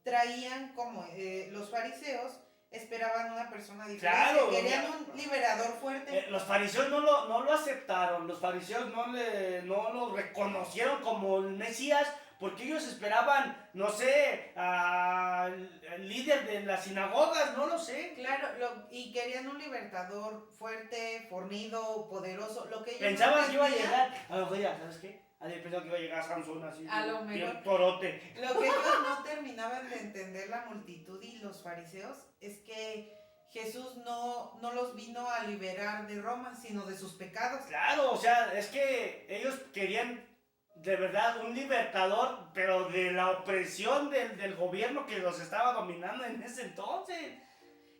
traían, como los fariseos, esperaban una persona diferente. Claro, querían un liberador fuerte. Los fariseos no lo aceptaron, los fariseos no lo reconocieron como el Mesías, porque ellos esperaban, no sé, al líder de las sinagogas, no lo sé. Claro, y querían un libertador fuerte, fornido, poderoso, lo que ellos pensaban que iba a llegar, a lo mejor ya, ¿sabes qué? Pensaban que iba a llegar Sansón así, a lo mejor, bien torote. Lo que ellos no terminaban de entender, la multitud y los fariseos, es que Jesús no los vino a liberar de Roma, sino de sus pecados. Claro, o sea, es que ellos querían de verdad un libertador, pero de la opresión del gobierno que los estaba dominando en ese entonces.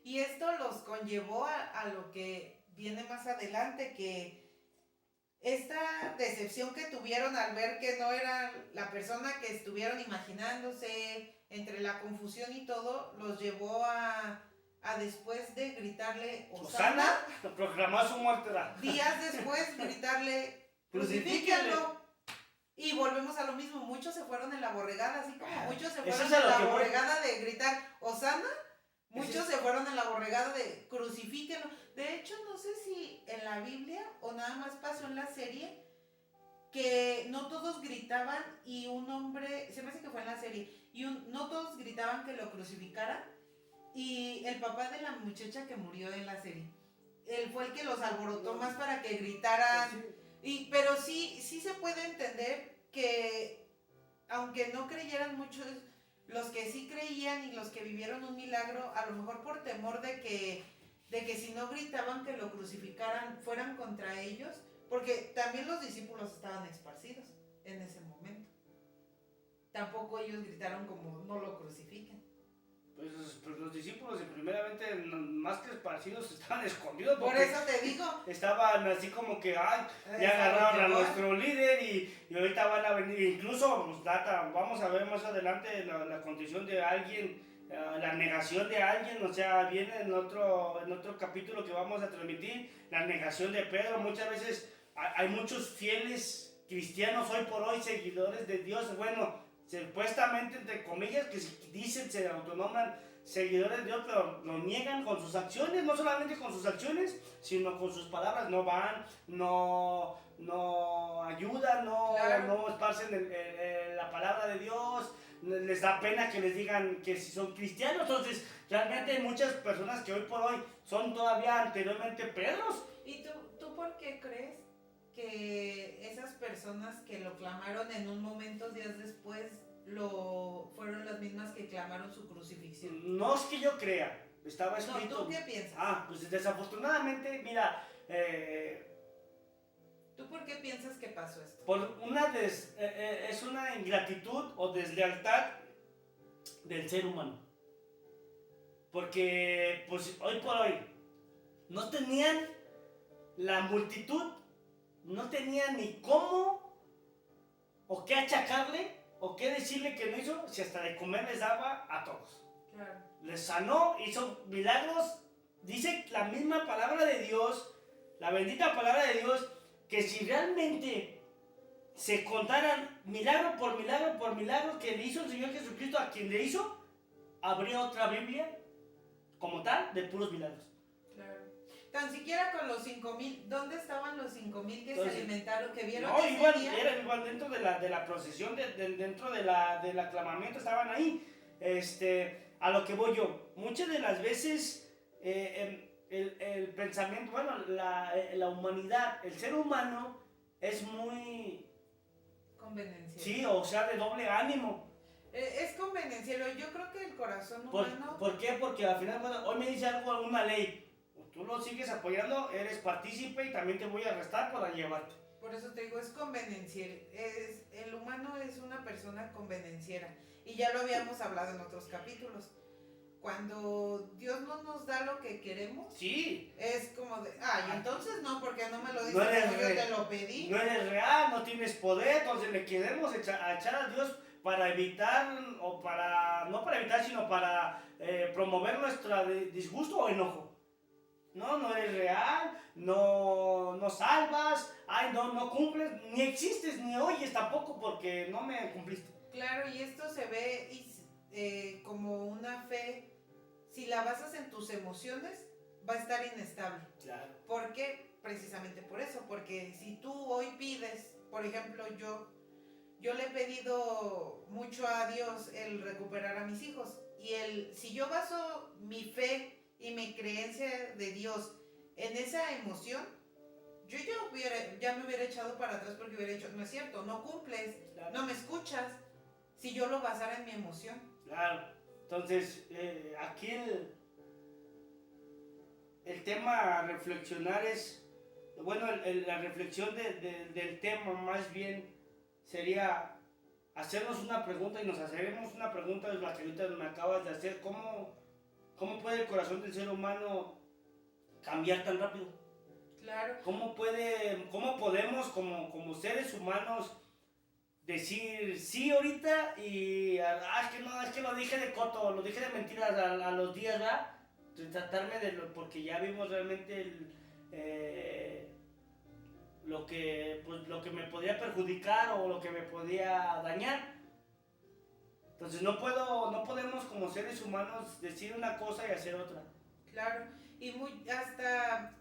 Y esto los conllevó a lo que viene más adelante, que esta decepción que tuvieron al ver que no era la persona que estuvieron imaginándose, entre la confusión y todo, los llevó a después de gritarle Osana, proclamó su muerte. Días después gritarle crucifíquenlo. Y volvemos a lo mismo, muchos se fueron en la borregada, así como muchos se fueron en la borregada de gritar Osana, muchos se fueron en la borregada de crucifíquenlo. De hecho, no sé si en la Biblia o nada más pasó en la serie, que no todos gritaban y un hombre, se me hace que fue en la serie, y no todos gritaban que lo crucificaran, y el papá de la muchacha que murió en la serie, él fue el que los alborotó más para que gritaran. Pero sí se puede entender que, aunque no creyeran muchos, los que sí creían y los que vivieron un milagro, a lo mejor por temor de que si no gritaban que lo crucificaran, fueran contra ellos, porque también los discípulos estaban esparcidos en ese momento. Tampoco ellos gritaron como no lo crucifiquen. Pues los discípulos, primeramente, más que esparcidos, estaban escondidos. Por eso te digo. Estaban así como que, ya agarraron a nuestro líder y ahorita van a venir. Incluso, pues, vamos a ver más adelante la condición de alguien, la negación de alguien. O sea, viene en otro capítulo que vamos a transmitir, la negación de Pedro. Muchas veces hay muchos fieles cristianos hoy por hoy, seguidores de Dios. Bueno, supuestamente, entre comillas, que dicen, se autonoman seguidores de Dios, pero lo niegan con sus acciones, no solamente con sus acciones, sino con sus palabras. No van, no ayudan, no esparcen la palabra de Dios, les da pena que les digan que si son cristianos. Entonces, realmente hay muchas personas que hoy por hoy son todavía anteriormente Pedros. ¿Y tú por qué crees que esas personas que lo clamaron en un momento, días después, fueron las mismas que clamaron su crucifixión? No es que yo crea, estaba escrito. No, ¿tú qué piensas? Pues desafortunadamente, mira, ¿tú por qué piensas que pasó esto? Por es una ingratitud o deslealtad del ser humano. Porque, pues, hoy por hoy, no tenían la multitud, no tenían ni cómo o qué achacarle o qué decirle que no hizo, si hasta de comer les daba a todos. Claro. Les sanó, hizo milagros. Dice la misma palabra de Dios, la bendita palabra de Dios, que si realmente se contaran milagro por milagro que le hizo el Señor Jesucristo a quien le hizo, habría otra Biblia como tal de puros milagros. Claro. Tan siquiera con los 5,000, ¿dónde estaban los 5,000 que Entonces, se alimentaron, que vieron no, ese igual, día? era igual dentro de la procesión, dentro del aclamamiento estaban ahí. A lo que voy yo, muchas de las veces el pensamiento, bueno, la humanidad, el ser humano es muy... Convenenciero. Sí, o sea, de doble ánimo. Es convenenciero. Yo creo que el corazón humano... ¿Por qué? Porque al final, bueno, hoy me dice algo, una ley. Tú lo sigues apoyando, eres partícipe y también te voy a arrestar para llevarte. Por eso te digo, es convenenciero. El humano es una persona convenenciera. Y ya lo habíamos hablado en otros capítulos. Cuando Dios no nos da lo que queremos, sí, es como de, entonces no, porque no me lo dices no como yo te lo pedí. No eres real, no tienes poder, entonces le queremos echar a Dios para evitar, no para evitar, sino para promover nuestro disgusto o enojo. No eres real, no salvas, no cumples, ni existes, ni oyes tampoco porque no me cumpliste. Claro, y esto se ve como una fe, si la basas en tus emociones, va a estar inestable. Claro. ¿Por qué? Precisamente por eso, porque si tú hoy pides, por ejemplo, yo le he pedido mucho a Dios el recuperar a mis hijos, y si yo baso mi fe y mi creencia de Dios en esa emoción, yo ya me hubiera echado para atrás porque hubiera dicho, no es cierto, no cumples, claro, no me escuchas, si yo lo basara en mi emoción. Claro, entonces aquí el tema a reflexionar es, bueno, la reflexión del tema más bien sería hacernos una pregunta, y nos haremos una pregunta de la que ahorita me acabas de hacer. ¿Cómo puede el corazón del ser humano cambiar tan rápido? Claro. ¿Cómo podemos como seres humanos decir sí ahorita y es que lo dije de coto, lo dije de mentiras a los días, ¿verdad? De tratarme porque ya vimos realmente lo que me podía perjudicar o lo que me podía dañar. Entonces no podemos como seres humanos decir una cosa y hacer otra. Claro, y hasta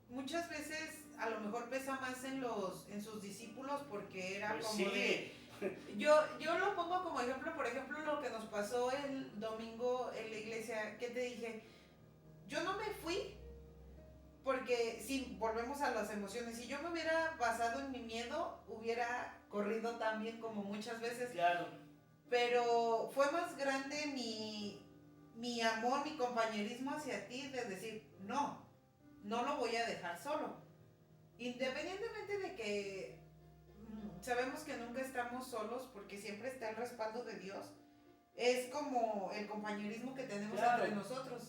muchas veces a lo mejor pesa más en sus discípulos porque era Pues como sí. de... Yo lo pongo como ejemplo, por ejemplo, lo que nos pasó el domingo en la iglesia, que te dije, yo no me fui porque si volvemos a las emociones, si yo me hubiera basado en mi miedo, hubiera corrido también como muchas veces. Claro. Pero fue más grande mi amor, mi compañerismo hacia ti, de decir, no lo voy a dejar solo. Independientemente de que sabemos que nunca estamos solos porque siempre está el respaldo de Dios, es como el compañerismo que tenemos entre nosotros.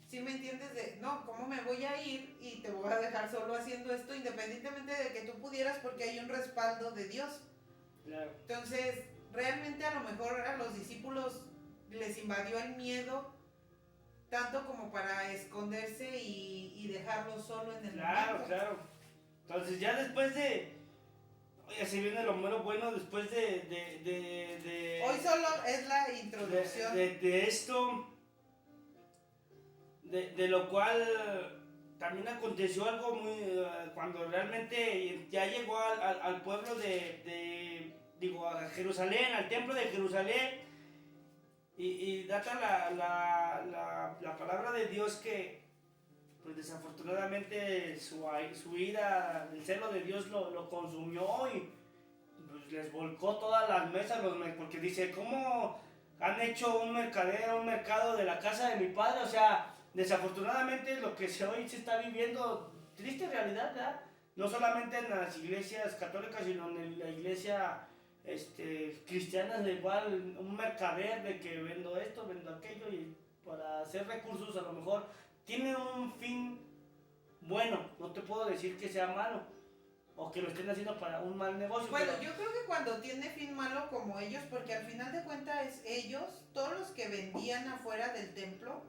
¿Sí me entiendes? De, no, ¿cómo me voy a ir y te voy a dejar solo haciendo esto independientemente de que tú pudieras porque hay un respaldo de Dios? Claro. Entonces, realmente a lo mejor a los discípulos les invadió el miedo tanto como para esconderse y dejarlo solo en el momento. Claro. Entonces ya después de... Oye, se viene lo mero bueno después de Hoy solo es la introducción. De esto, de lo cual también aconteció algo muy... cuando realmente ya llegó al pueblo a Jerusalén, al templo de Jerusalén, y data la palabra de Dios que pues desafortunadamente su ira, el celo de Dios lo consumió y pues les volcó todas las mesas, porque dice, ¿cómo han hecho un mercado de la casa de mi padre? O sea, desafortunadamente lo que hoy se está viviendo, triste realidad, ¿verdad? No solamente en las iglesias católicas, sino en la iglesia cristiana, de igual, un mercader de que vendo esto, vendo aquello, y para hacer recursos a lo mejor tiene un fin bueno, no te puedo decir que sea malo o que lo estén haciendo para un mal negocio. Bueno, yo creo que cuando tiene fin malo como ellos, porque al final de cuentas ellos, todos los que vendían afuera del templo,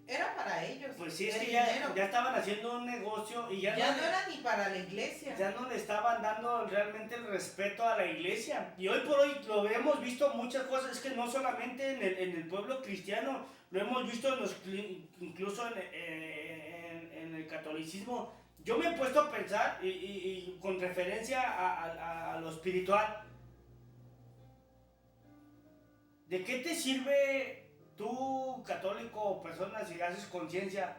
era para ellos. Pues sí, es que ya estaban haciendo un negocio y ya no era ni para la iglesia. Ya no le estaban dando realmente el respeto a la iglesia. Y hoy por hoy lo hemos visto muchas cosas, es que no solamente en el pueblo cristiano, lo hemos visto incluso en el catolicismo. Yo me he puesto a pensar, y con referencia a lo espiritual, ¿de qué te sirve tú, católico o persona, si haces conciencia,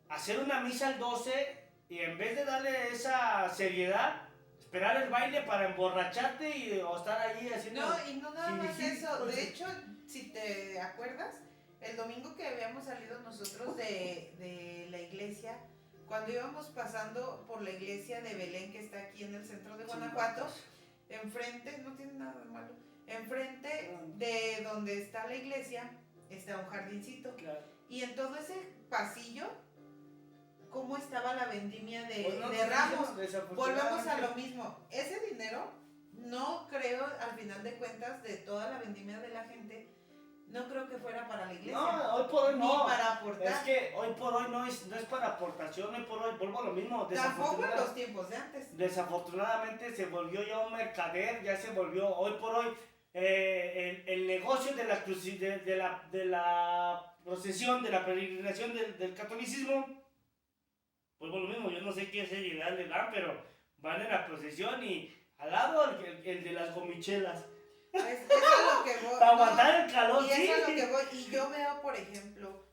hacer una misa al 12 y en vez de darle esa seriedad, esperar el baile para emborracharte o estar ahí haciendo... No, y no nada más eso. De hecho, si te acuerdas, el domingo que habíamos salido nosotros de la iglesia, cuando íbamos pasando por la iglesia de Belén, que está aquí en el centro de Guanajuato, enfrente, no tiene nada de malo, enfrente de donde está la iglesia está un jardincito. Claro. Y en todo ese pasillo, ¿cómo estaba la vendimia de Pues ramos? Volvemos a lo mismo. Ese dinero, no creo, al final de cuentas, de toda la vendimia de la gente, no creo que fuera para la iglesia. No, hoy por hoy no. Ni para aportar. Es que hoy por hoy no es para aportación, hoy por hoy vuelvo a lo mismo. Tampoco en los tiempos de antes. Desafortunadamente se volvió ya un mercader, ya se volvió hoy por hoy el negocio de la procesión, de la peregrinación del catolicismo. Vuelvo a lo mismo, yo no sé qué seriedad le dan, pero van en la procesión y al lado el de las gomichelas. Eso es lo que voy. Para aguantar el calor, y sí. Eso es lo que voy. Y yo veo, por ejemplo,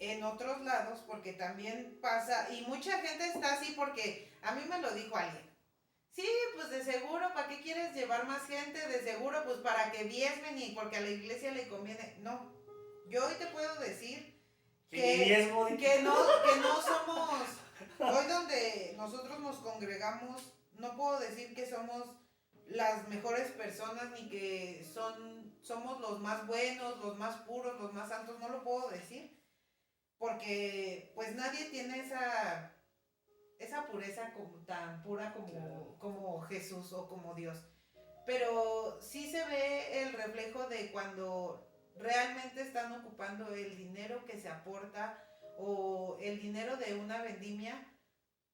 en otros lados, porque también pasa, y mucha gente está así porque a mí me lo dijo alguien. Sí, pues de seguro, ¿para qué quieres llevar más gente? De seguro, pues para que diezmen y porque a la iglesia le conviene. No, yo hoy te puedo decir que no somos, hoy donde nosotros nos congregamos, no puedo decir que somos las mejores personas ni que somos los más buenos, los más puros, los más santos, no lo puedo decir, porque pues nadie tiene esa pureza como, tan pura como, claro, como Jesús o como Dios. Pero sí se ve el reflejo de cuando realmente están ocupando el dinero que se aporta o el dinero de una vendimia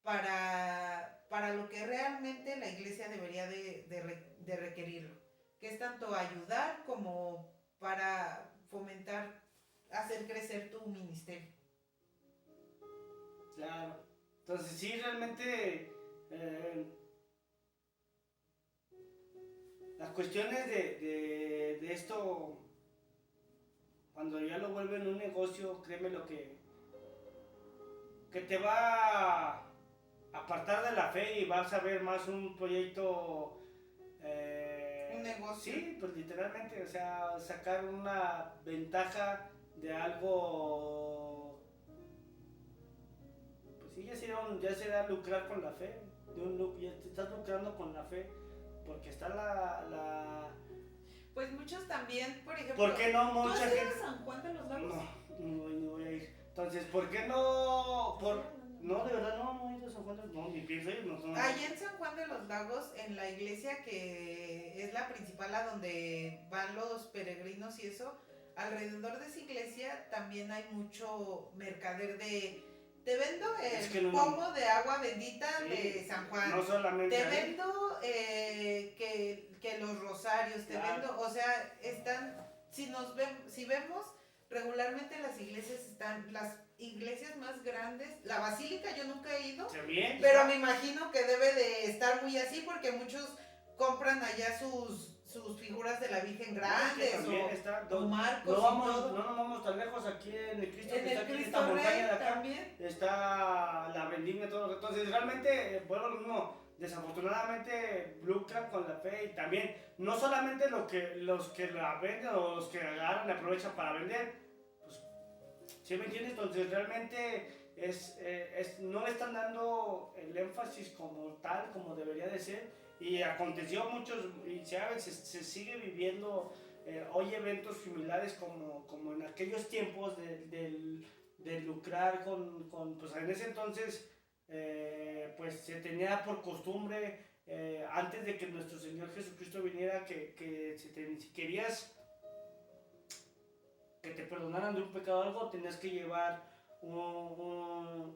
para lo que realmente la iglesia debería de requerirlo, que es tanto ayudar como para fomentar, hacer crecer tu ministerio. claro. Entonces sí, realmente las cuestiones de esto, cuando ya lo vuelven un negocio, créeme lo que te va a apartar de la fe y vas a ver más un proyecto, Un negocio. sí, pues literalmente, o sea, sacar una ventaja de algo, pues sí, ya será lucrar con la fe, ya te estás lucrando con la fe, porque está Pues muchos también, por ejemplo. ¿por qué no ¿Tú mucha has ido gente? a San Juan de los Lagos? No voy a ir. Entonces, ¿por qué no? No, de verdad, no he ido a San Juan, no, ni pienso ir, no son. Allá en San Juan de los Lagos, en la iglesia que es la principal a donde van los peregrinos y eso, alrededor de esa iglesia también hay mucho mercader de... Te vendo el pomo de agua bendita sí, de San Juan. No solamente. Te vendo que los rosarios, te claro. Vendo, o sea, están, si vemos, regularmente las iglesias están, las iglesias más grandes, la basílica yo nunca he ido, bien, pero me imagino que debe de estar muy así porque muchos compran allá sus figuras de la Virgen grandes o Marcos no nos vamos tan lejos aquí en el Cristo, en que el está aquí en Cristo esta montaña de acá, también está la vendimia, todo lo que, entonces realmente, vuelvo a lo mismo, desafortunadamente lucran con la fe y también, no solamente los que la venden o los que agarran y aprovechan para vender, pues, ¿sí me entiendes? Entonces realmente no le están dando el énfasis como tal, como debería de ser. Y aconteció muchos, y se sigue viviendo hoy eventos similares como en aquellos tiempos de lucrar pues en ese entonces pues se tenía por costumbre antes de que nuestro Señor Jesucristo viniera que si querías que te perdonaran de un pecado o algo, tenías que llevar un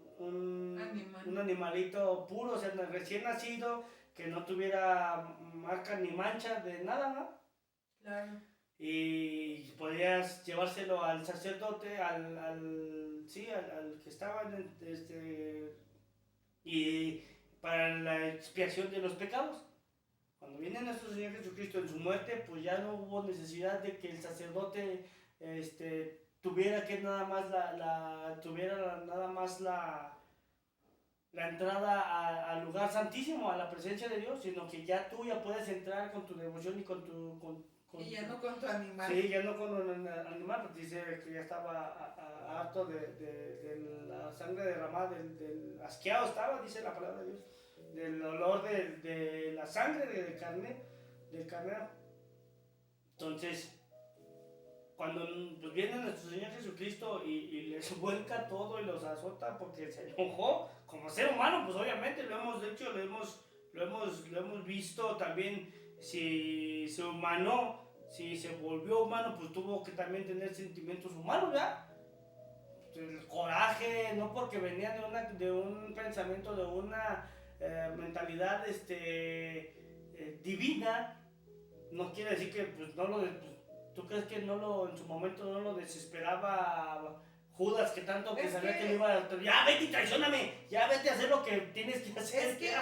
animalito puro, o sea, recién nacido, que no tuviera marca ni mancha de nada, ¿no? Claro. Y podías llevárselo al sacerdote, al que estaba y para la expiación de los pecados. Cuando viene nuestro Señor Jesucristo en su muerte, pues ya no hubo necesidad de que el sacerdote tuviera que nada más la entrada al lugar santísimo, a la presencia de Dios, sino que ya tú ya puedes entrar con tu devoción y y ya no con tu animal. Sí, ya no con un animal, porque dice que ya estaba harto de la sangre derramada, del asqueado estaba, dice la palabra de Dios, del olor de la sangre del carnero. Entonces, cuando pues, viene nuestro Señor Jesucristo y les vuelca todo y los azota porque se enojó, como ser humano, pues obviamente lo hemos hecho, lo hemos visto también, si se humanó, si se volvió humano, pues tuvo que también tener sentimientos humanos, ¿ya? El coraje, no porque venía de un pensamiento, de una mentalidad divina, no quiere decir que pues, no lo... ¿Tú crees que en su momento no lo desesperaba Judas, que tanto que sabía que le iba a... Ya vete y traicióname, ya vete a hacer lo que tienes que hacer? Es que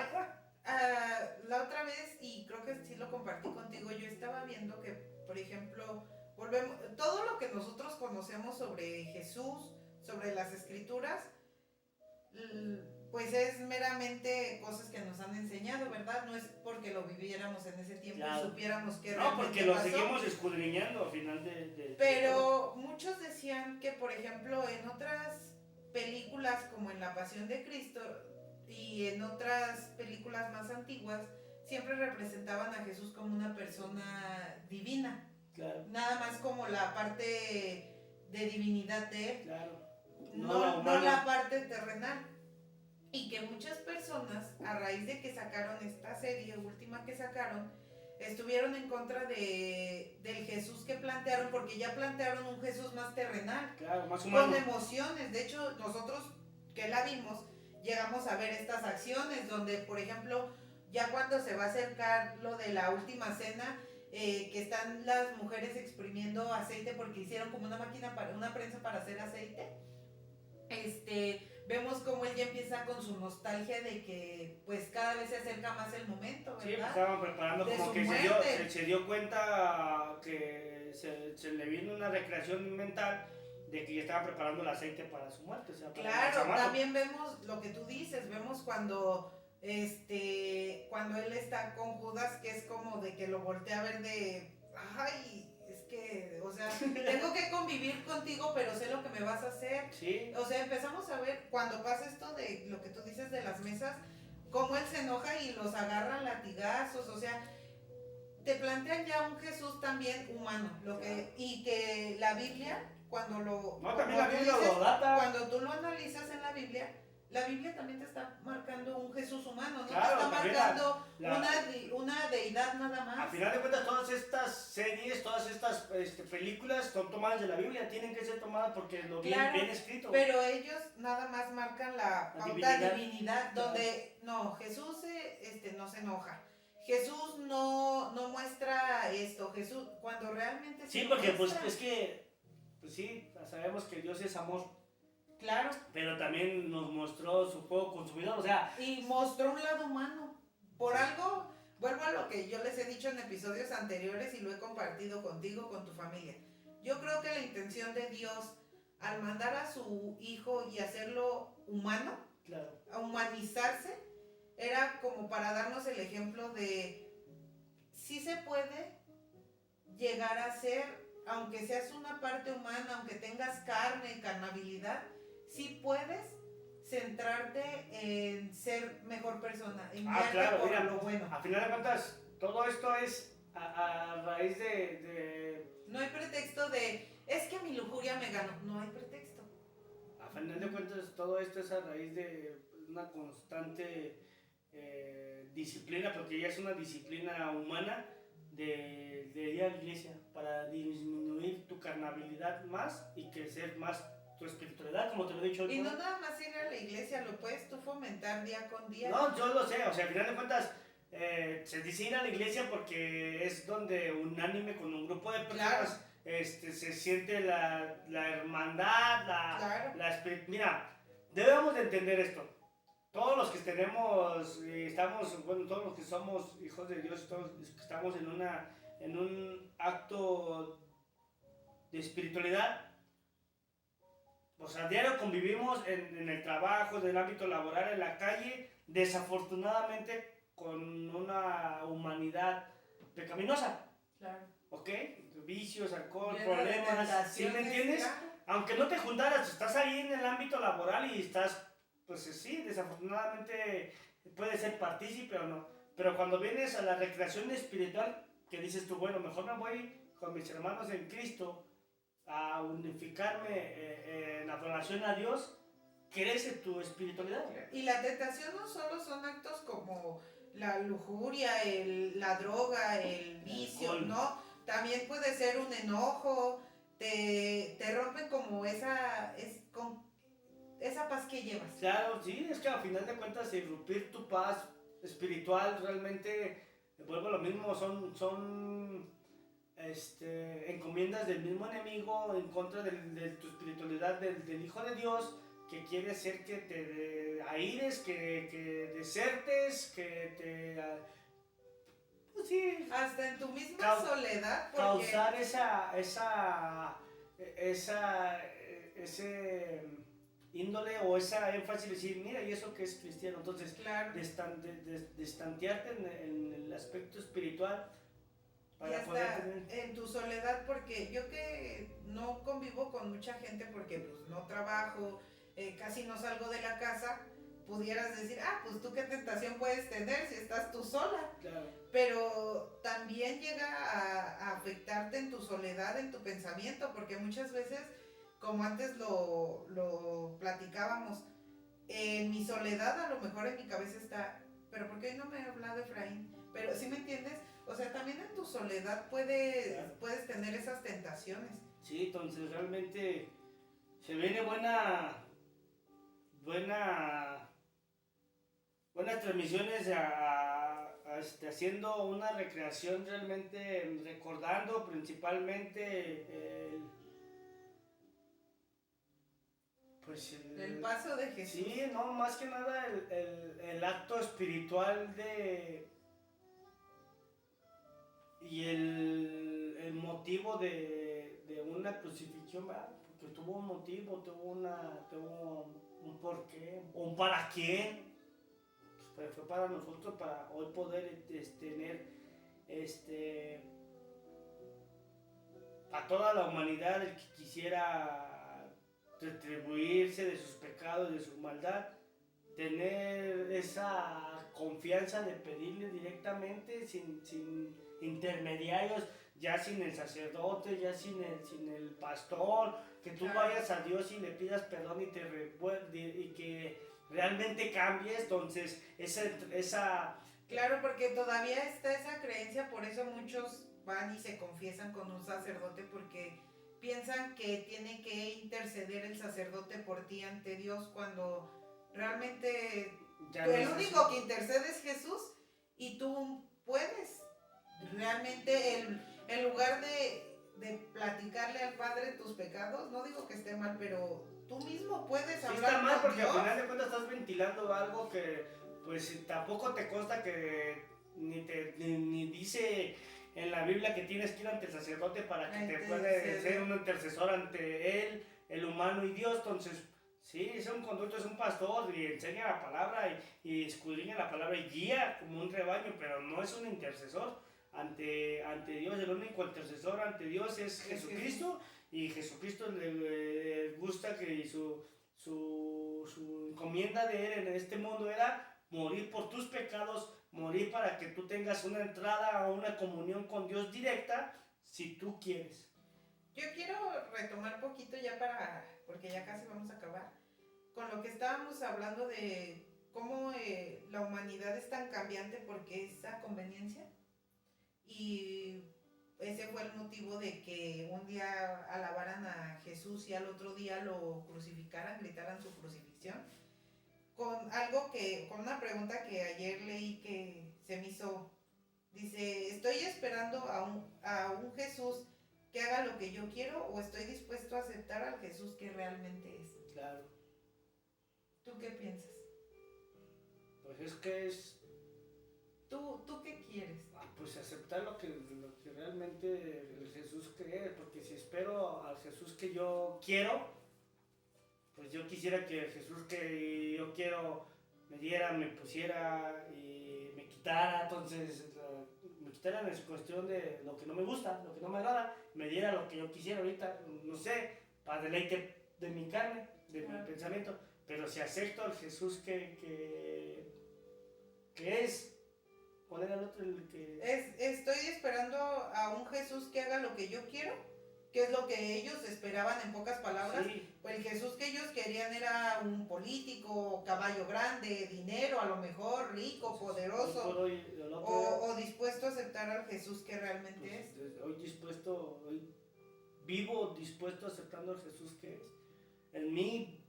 la otra vez, y creo que sí lo compartí contigo, yo estaba viendo que, por ejemplo, todo lo que nosotros conocemos sobre Jesús, sobre las escrituras, pues es meramente cosas que nos han enseñado, ¿verdad? No es porque lo viviéramos en ese tiempo claro. Y supiéramos que no, porque lo seguimos escudriñando al final de Pero muchos decían que, por ejemplo, en otras películas como en La Pasión de Cristo y en otras películas más antiguas, siempre representaban a Jesús como una persona divina. Claro. Nada más como la parte de divinidad de él. Claro. No la parte terrenal. Y que muchas personas, a raíz de que sacaron esta serie última que sacaron, estuvieron en contra del Jesús que plantearon, porque ya plantearon un Jesús más terrenal, claro, más humano, con emociones. De hecho, nosotros que la vimos, llegamos a ver estas acciones donde, por ejemplo, ya cuando se va a acercar lo de la última cena, que están las mujeres exprimiendo aceite porque hicieron como una máquina, una prensa para hacer aceite, vemos como él ya empieza con su nostalgia de que pues cada vez se acerca más el momento, ¿verdad? Sí, pues estaban preparando de como que se dio cuenta que se le vino una recreación mental de que ya estaban preparando el aceite para su muerte. O sea, claro, también vemos lo que tú dices, vemos cuando él está con Judas, que es como de que lo voltea a ver de, ay, es que, o sea, tengo que convivir contigo, pero sé lo que me vas a hacer. Sí. O sea, empezamos a ver, cuando pasa esto de lo que tú dices de las mesas, cómo él se enoja y los agarra a latigazos, o sea, te plantean ya un Jesús también humano, y que la Biblia, cuando también la Biblia lo data. Cuando tú lo analizas en la Biblia también te está marcando un Jesús humano, no claro, te está marcando una deidad nada más. Al final de cuentas, todas estas series, todas estas películas son tomadas de la Biblia, tienen que ser tomadas porque lo bien escrito. Pero ellos nada más marcan la pauta divinidad, donde no, Jesús no se enoja. Jesús no muestra esto, Jesús cuando realmente sí, porque muestra. Pues es que, pues sí, sabemos que Dios es amor. Claro. Pero también nos mostró su fuego consumidor, o sea. Y mostró un lado humano. Por algo, vuelvo a lo que yo les he dicho en episodios anteriores y lo he compartido contigo, con tu familia. Yo creo que la intención de Dios al mandar a su hijo y hacerlo humano, claro, a humanizarse, era como para darnos el ejemplo de sí se puede llegar a ser, aunque seas una parte humana, aunque tengas carne, carnabilidad, sí puedes centrarte en ser mejor persona, en claro, por mira, lo bueno. A final de cuentas, todo esto es a raíz de... No hay pretexto de, es que mi lujuria me ganó, no hay pretexto. A final de cuentas, todo esto es a raíz de una constante disciplina, porque ya es una disciplina humana de ir a la iglesia para disminuir tu carnabilidad más y crecer más tu espiritualidad, como te lo he dicho. Y no nada más ir a la iglesia, lo puedes tú fomentar día con día. No, yo lo sé, o sea, al final de cuentas, se dice ir a la iglesia porque es donde unánime con un grupo de personas se siente la hermandad, mira, debemos de entender esto. Todos los que tenemos, todos los que somos hijos de Dios, todos los que estamos en un acto de espiritualidad, pues a diario convivimos en el trabajo, en el ámbito laboral, en la calle, desafortunadamente con una humanidad pecaminosa. Claro. ¿Ok? Vicios, alcohol, problemas. ¿Sí me entiendes? Claro. Aunque no te juntaras, estás ahí en el ámbito laboral y estás, pues sí, desafortunadamente puedes ser partícipe o no. Pero cuando vienes a la recreación espiritual, que dices tú, bueno, mejor me voy con mis hermanos en Cristo a unificarme en la adoración a Dios, crece tu espiritualidad. Y la tentación no solo son actos como la lujuria, la droga, el vicio, ¿no? También puede ser un enojo, te rompen como esa paz que llevas. Claro, sí, es que al final de cuentas irrumpir tu paz espiritual realmente, vuelvo a lo mismo, son encomiendas del mismo enemigo en contra de tu espiritualidad, del Hijo de Dios, que quiere hacer que te aires, que desertes, que te... pues sí, hasta en tu misma soledad. Porque... causar ese índole o esa énfasis, decir, mira, y eso que es cristiano. Entonces, claro, destantearte en el aspecto espiritual. Para poder en tu soledad, porque yo que no convivo con mucha gente porque pues no trabajo, casi no salgo de la casa, pudieras decir, pues tú qué tentación puedes tener si estás tú sola. Claro. Pero también llega a afectarte en tu soledad, en tu pensamiento, porque muchas veces, como antes lo platicábamos, en mi soledad a lo mejor en mi cabeza está, pero ¿por qué no me ha hablado Efraín? Pero ¿sí me entiendes? O sea, también en tu soledad Claro. puedes tener esas tentaciones. Sí, entonces realmente se viene buena, buenas transmisiones haciendo una recreación realmente, recordando principalmente pues El paso de Jesús. sí, no, más que nada el acto espiritual y el motivo de una crucifixión, ¿verdad? Porque tuvo un motivo, tuvo un porqué, un para quién. Pues fue para nosotros, para hoy poder tener este, a toda la humanidad el que quisiera retribuirse de sus pecados, de su maldad, tener esa confianza de pedirle directamente sin intermediarios, ya sin el sacerdote, ya sin el pastor, que tú vayas a Dios y le pidas perdón y que realmente cambies. Entonces esa Claro, porque todavía está esa creencia, por eso muchos van y se confiesan con un sacerdote porque piensan que tiene que interceder el sacerdote por ti ante Dios cuando realmente el único que intercede es Jesús y tú puedes realmente en lugar de platicarle al Padre tus pecados, no digo que esté mal, pero tú mismo puedes hablar. Sí está mal con porque Dios. al final de cuentas estás ventilando algo que pues tampoco te consta, que ni dice en la Biblia que tienes que ir ante el sacerdote para que te pueda ser un intercesor ante él, el humano y Dios. Entonces, sí, es un conducto, es un pastor y enseña la palabra y escudriña la palabra y guía como un rebaño, pero no es un intercesor ante Dios. El único intercesor ante Dios es Jesucristo, y Jesucristo le gusta que su encomienda de él en este mundo era morir por tus pecados, morir para que tú tengas una entrada a una comunión con Dios directa, si tú quieres. Yo quiero retomar un poquito ya porque ya casi vamos a acabar, con lo que estábamos hablando de cómo la humanidad es tan cambiante porque es a conveniencia. Y ese fue el motivo de que un día alabaran a Jesús y al otro día lo crucificaran, gritaran su crucifixión. Con una pregunta que ayer leí que se me hizo, dice, ¿estoy esperando a un Jesús que haga lo que yo quiero o estoy dispuesto a aceptar al Jesús que realmente es? Claro. ¿Tú qué piensas? Pues es que es... ¿Tú qué quieres? Pues aceptar lo que realmente el Jesús que es, porque si espero al Jesús que yo quiero, pues yo quisiera que el Jesús que yo quiero me diera, me pusiera y me quitara. Entonces me quitaran en cuestión de lo que no me gusta, lo que no me agrada, me diera lo que yo quisiera ahorita, no sé, para deleite de mi carne, de mi pensamiento. Pero si acepto al Jesús que es... ¿Cuál era el otro? Estoy esperando a un Jesús que haga lo que yo quiero, que es lo que ellos esperaban en pocas palabras. Sí. Pues el Jesús que ellos querían era un político, caballo grande, dinero, a lo mejor rico, poderoso, o dispuesto a aceptar al Jesús que realmente pues, es. Hoy vivo dispuesto aceptando al Jesús que es. En mí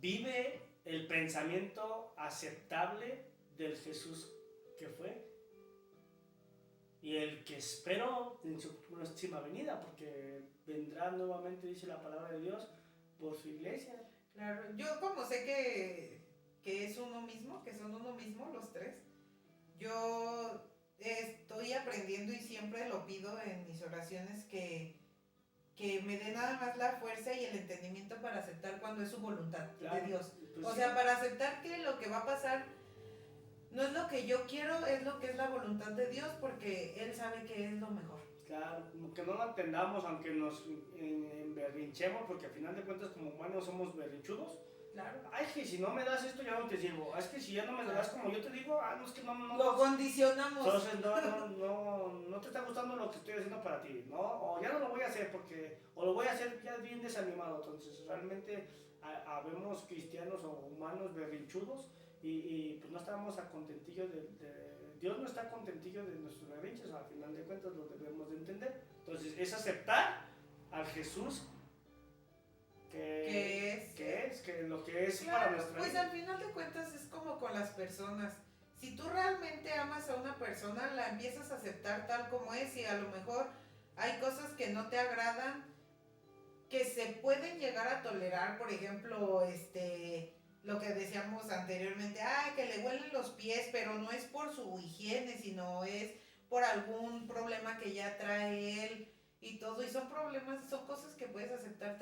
vive el pensamiento aceptable del Jesús que fue y el que espero en su próxima venida, porque vendrá nuevamente, dice la palabra de Dios, por su iglesia. Claro, yo como sé que es uno mismo, que son uno mismo los tres, yo estoy aprendiendo y siempre lo pido en mis oraciones que me dé nada más la fuerza y el entendimiento para aceptar cuando es su voluntad, claro, de Dios. Pues o sea, para aceptar que lo que va a pasar no es lo que yo quiero, es lo que es la voluntad de Dios, porque Él sabe que es lo mejor. Claro, como que no lo entendamos, aunque nos emberrinchemos, porque al final de cuentas como humanos somos berrinchudos. Claro. Ay, que si no me das esto ya no te sirvo. Es que si ya no me lo das como yo te digo, no, es que no. Lo condicionamos. Entonces no te está gustando lo que estoy haciendo para ti, ¿no? O ya no lo voy a hacer o lo voy a hacer ya bien desanimado. Entonces realmente habemos cristianos o humanos berrinchudos y pues no estamos a contentillo Dios no está contentillo de nuestros berrinches, al final de cuentas lo debemos de entender. Entonces es aceptar al Jesús que lo que es claro, para nuestra pues vida. al final de cuentas es como con las personas. Si tú realmente amas a una persona, la empiezas a aceptar tal como es y a lo mejor hay cosas que no te agradan, que se pueden llegar a tolerar, por ejemplo, lo que decíamos anteriormente, que le huelen los pies, pero no es por su higiene, sino es por algún problema que ya trae él y todo, y son problemas, son cosas que puedes aceptar,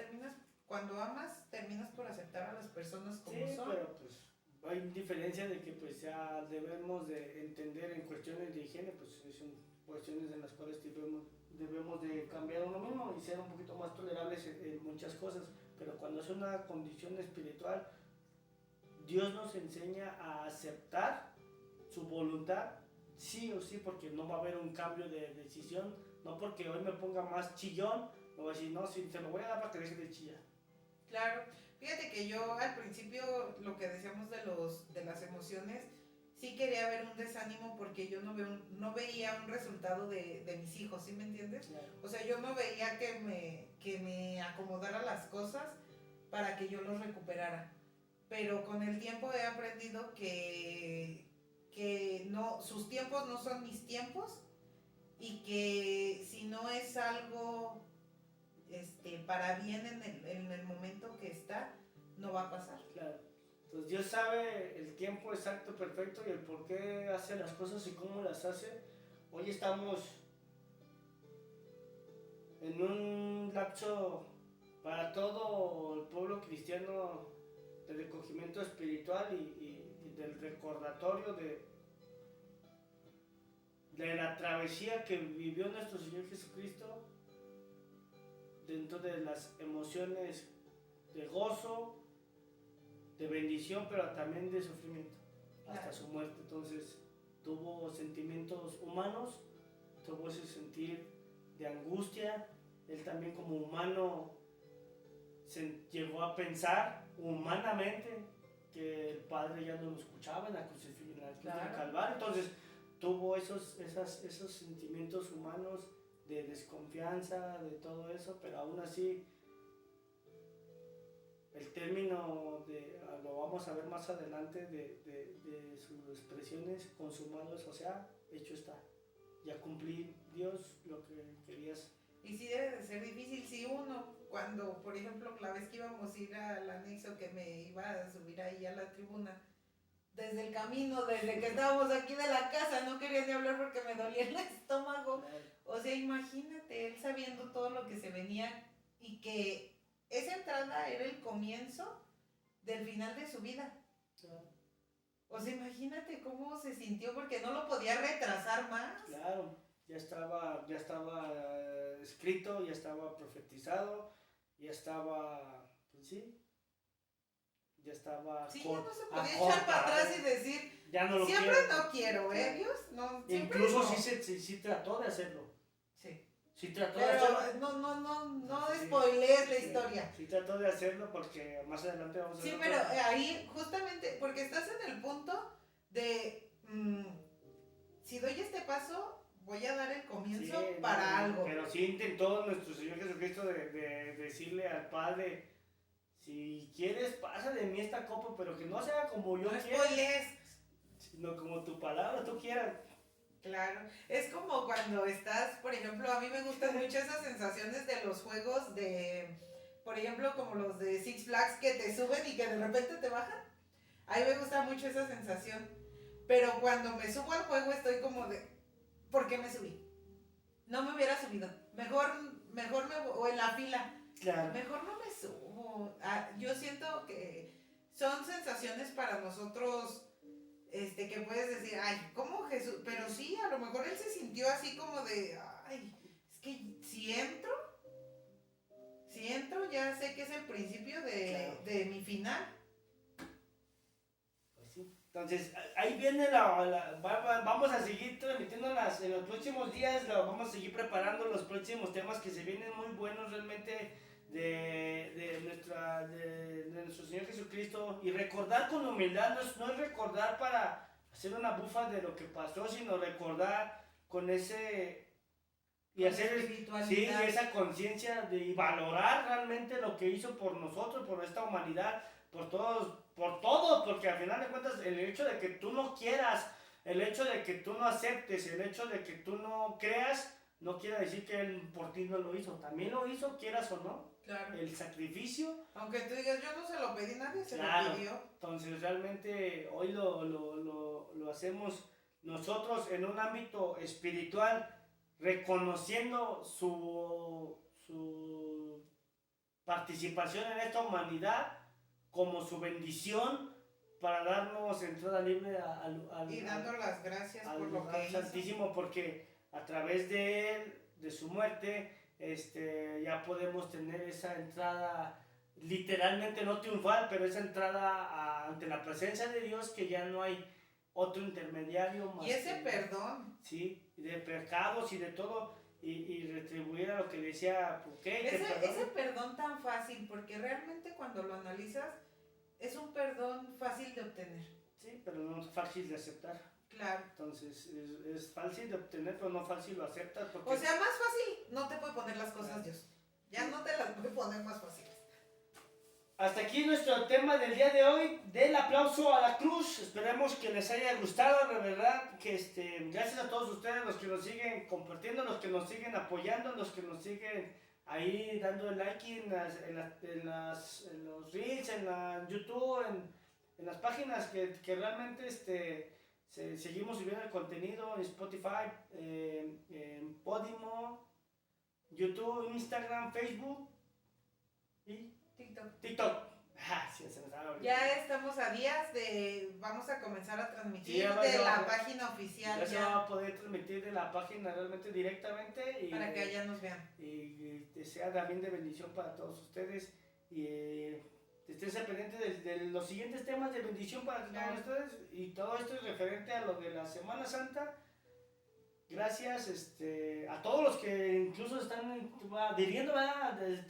cuando amas, terminas por aceptar a las personas como son. Pero pues hay diferencia de que pues ya debemos de entender en cuestiones de higiene, pues son cuestiones en las cuales debemos de cambiar uno mismo y ser un poquito más tolerables en muchas cosas, pero cuando es una condición espiritual, Dios nos enseña a aceptar su voluntad, sí o sí, porque no va a haber un cambio de decisión, no porque hoy me ponga más chillón, no voy a decir, no, sí, te lo voy a dar para que dejes de chillar. Claro, fíjate que yo al principio, lo que decíamos de las emociones, sí quería ver un desánimo porque yo no veía un resultado de mis hijos, ¿sí me entiendes? Claro. O sea, yo no veía que me acomodara las cosas para que yo los recuperara. Pero con el tiempo he aprendido que no, sus tiempos no son mis tiempos y que si no es algo para bien en el momento que está, no va a pasar. Claro. Entonces Dios sabe el tiempo exacto, perfecto y el por qué hace las cosas y cómo las hace. Hoy estamos en un lapso para todo el pueblo cristiano de recogimiento espiritual y del recordatorio de la travesía que vivió nuestro Señor Jesucristo dentro de las emociones de gozo, de bendición, pero también de sufrimiento, hasta su muerte. Entonces tuvo sentimientos humanos, tuvo ese sentir de angustia, él también como humano llegó a pensar humanamente que el Padre ya no lo escuchaba en la cruz del Calvario. Entonces tuvo esos sentimientos humanos de desconfianza, de todo eso, pero aún así el término lo vamos a ver más adelante de sus expresiones consumados, o sea, hecho está. Ya cumplí, Dios, lo que querías. Y sí debe de ser difícil, si uno, cuando, por ejemplo, la vez que íbamos a ir al anexo, que me iba a subir ahí a la tribuna, desde el camino, desde que estábamos aquí de la casa, no quería ni hablar porque me dolía el estómago. O sea, imagínate, él sabiendo todo lo que se venía y que esa entrada era el comienzo del final de su vida. O sea, imagínate cómo se sintió porque no lo podía retrasar más. Claro, ya estaba escrito, ya estaba profetizado, ya estaba, pues sí, ya estaba. Sí, ya no se podía echar para atrás y decir, ya no lo siempre quiero. no quiero, Dios, no, incluso no. Sí trató de hacerlo. Sí. Sí trató pero de hacerlo. No spoilees la historia. Sí trató de hacerlo porque más adelante vamos a ver. Sí, pero ahí justamente, porque estás en el punto de, si doy este paso, voy a dar el comienzo para algo. Pero sí intentó nuestro Señor Jesucristo de decirle al Padre, si quieres pasa de mí esta copa, pero que no sea como yo quiera, sino como tu palabra tú quieras. Claro, es como cuando estás, por ejemplo, a mí me gustan mucho esas sensaciones de los juegos de, por ejemplo, como los de Six Flags que te suben y que de repente te bajan. A mí me gusta mucho esa sensación, pero cuando me subo al juego estoy como de, ¿por qué me subí? No me hubiera subido, mejor o en la fila, claro. Mejor no me subo. Yo siento que son sensaciones para nosotros, que puedes decir, ay, ¿cómo Jesús? Pero sí, a lo mejor él se sintió así como de, ay, es que si entro ya sé que es el principio de mi final. Entonces, ahí viene vamos a seguir transmitiendo en los próximos días, vamos a seguir preparando los próximos temas que se vienen muy buenos realmente de nuestro Señor Jesucristo. Y recordar con humildad, no es recordar para hacer una bufa de lo que pasó, sino recordar con ese... Y hacer sí, esa conciencia de valorar realmente lo que hizo por nosotros, por esta humanidad, por todos, porque al final de cuentas el hecho de que tú no quieras, el hecho de que tú no aceptes, el hecho de que tú no creas, no quiere decir que Él por ti no lo hizo, también lo hizo, quieras o no. Claro. El sacrificio. Aunque tú digas, yo no se lo pedí, nadie se lo pidió. Entonces realmente hoy lo hacemos nosotros en un ámbito espiritual, reconociendo su participación en esta humanidad como su bendición para darnos entrada libre y dando las gracias por lo que Santísimo, porque a través de él, de su muerte, ya podemos tener esa entrada literalmente no triunfal, pero esa entrada ante la presencia de Dios, que ya no hay otro intermediario más. Y ese perdón. Sí, de pecados y de todo, y retribuir a lo que decía, ¿qué? Ese perdón tan fácil, porque realmente cuando lo analizas, es un perdón fácil de obtener. Sí, pero no es fácil de aceptar. Claro. Entonces, es fácil de obtener, pero no fácil lo aceptas. Porque... O sea, más fácil no te puede poner las cosas Dios. Ya no te las puede poner más fáciles. Hasta aquí nuestro tema del día de hoy, del aplauso a la cruz. Esperemos que les haya gustado, de verdad, que gracias a todos ustedes, los que nos siguen compartiendo, los que nos siguen apoyando, los que nos siguen ahí dando el like en los reels, en YouTube, en las páginas que realmente seguimos subiendo el contenido en Spotify, en Podimo, YouTube, Instagram, Facebook y TikTok. Sí, ya estamos a días vamos a comenzar a transmitir de la página oficial. Ya se va a poder transmitir de la página realmente directamente. Para que allá nos vean. Y sea también de bendición para todos ustedes. Y estén pendientes de los siguientes temas de bendición para todos ustedes. Y todo esto es referente a lo de la Semana Santa. Gracias a todos los que incluso están adhiriendo,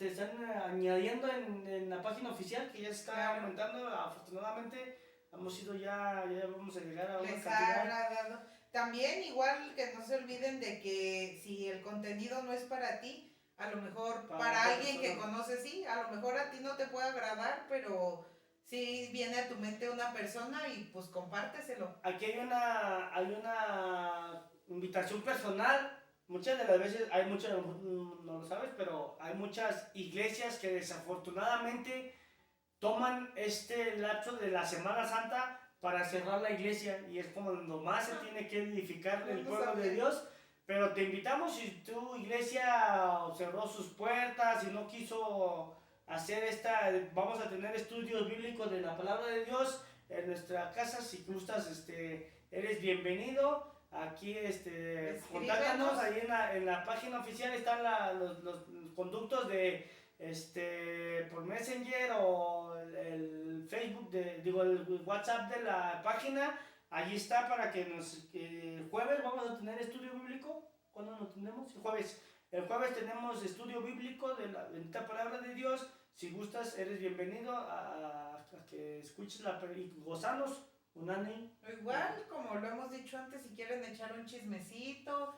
están añadiendo en la página oficial, que ya se está aumentando. Afortunadamente hemos ido ya vamos a llegar a una cantidad. También igual que no se olviden de que si el contenido no es para ti, a lo mejor para alguien que conoces, sí, a lo mejor a ti no te puede agradar, pero sí viene a tu mente una persona y pues compárteselo. Aquí hay una invitación personal. Muchas de las veces, no lo sabes, pero hay muchas iglesias que desafortunadamente toman este lapso de la Semana Santa para cerrar la iglesia, y es como cuando más se tiene que edificar el pueblo de Dios. Pero te invitamos, si tu iglesia cerró sus puertas y no quiso hacer vamos a tener estudios bíblicos de la palabra de Dios en nuestra casa. Si gustas, eres bienvenido. Aquí, contáctanos, ahí en la página oficial están los conductos de, por Messenger, o el Facebook, el WhatsApp de la página. Allí está para que el jueves vamos a tener estudio bíblico. ¿Cuándo lo tenemos? El jueves. El jueves tenemos estudio bíblico de la bendita palabra de Dios. Si gustas, eres bienvenido a que escuches y gozarnos. Igual, como lo hemos dicho antes, si quieren echar un chismecito,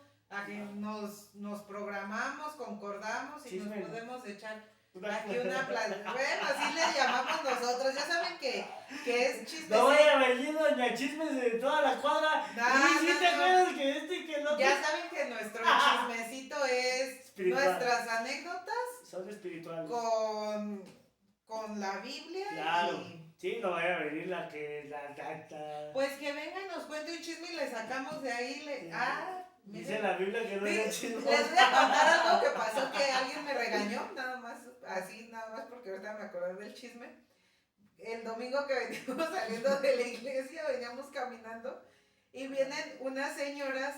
nos programamos, concordamos y nos podemos echar aquí una plática. Bueno, así le llamamos nosotros. Ya saben que es chismecito. No voy a venir doña chismes de toda la cuadra. ¿Te acuerdas que que no? Ya saben que nuestro chismecito es espiritual. Nuestras anécdotas son espirituales con la Biblia. Claro. Sí, no vaya a venir la que... Pues que venga y nos cuente un chisme y le sacamos de ahí. Dice la Biblia que no es chisme. Les voy a contar algo que pasó, que alguien me regañó, nada más porque ahorita me acordé del chisme. El domingo que veníamos saliendo de la iglesia, veníamos caminando y vienen unas señoras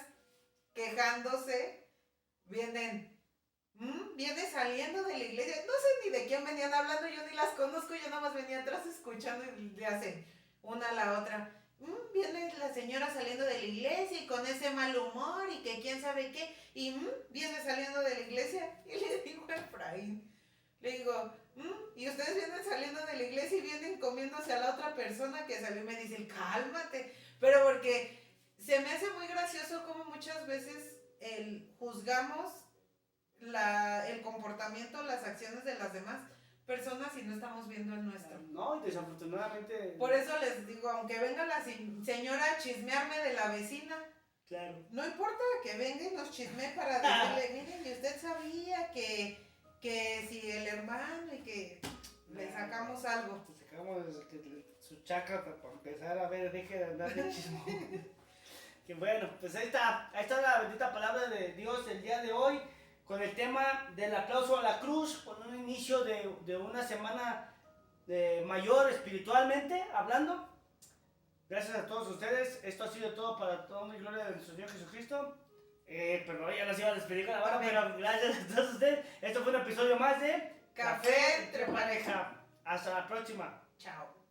quejándose, vienen saliendo de la iglesia, no sé ni de quién venían hablando, yo ni las conozco, yo nada más venía atrás escuchando y le hacen una a la otra. Viene la señora saliendo de la iglesia y con ese mal humor y que quién sabe qué, y viene saliendo de la iglesia y le digo a Efraín, le digo, y ustedes vienen saliendo de la iglesia y vienen comiéndose a la otra persona que salió y me dice, cálmate, pero porque se me hace muy gracioso como muchas veces juzgamos el comportamiento, las acciones de las demás personas y no estamos viendo el nuestro. No, y desafortunadamente... Por eso les digo, aunque venga la señora a chismearme de la vecina, Claro. no importa que venga y nos chisme para decirle, miren, y usted sabía que si el hermano y que le sacamos algo. Te sacamos su chakra para empezar a ver, deje de andar de chismo. Que bueno, pues ahí está la bendita palabra de Dios el día de hoy, con el tema del aplauso a la cruz, con un inicio de una semana mayor espiritualmente hablando. Gracias a todos ustedes, esto ha sido todo para toda y gloria de nuestro Señor Jesucristo. Pero ya nos iba a despedir con la mano, pero gracias a todos ustedes. Esto fue un episodio más de Café entre pareja. Hasta la próxima. Chao.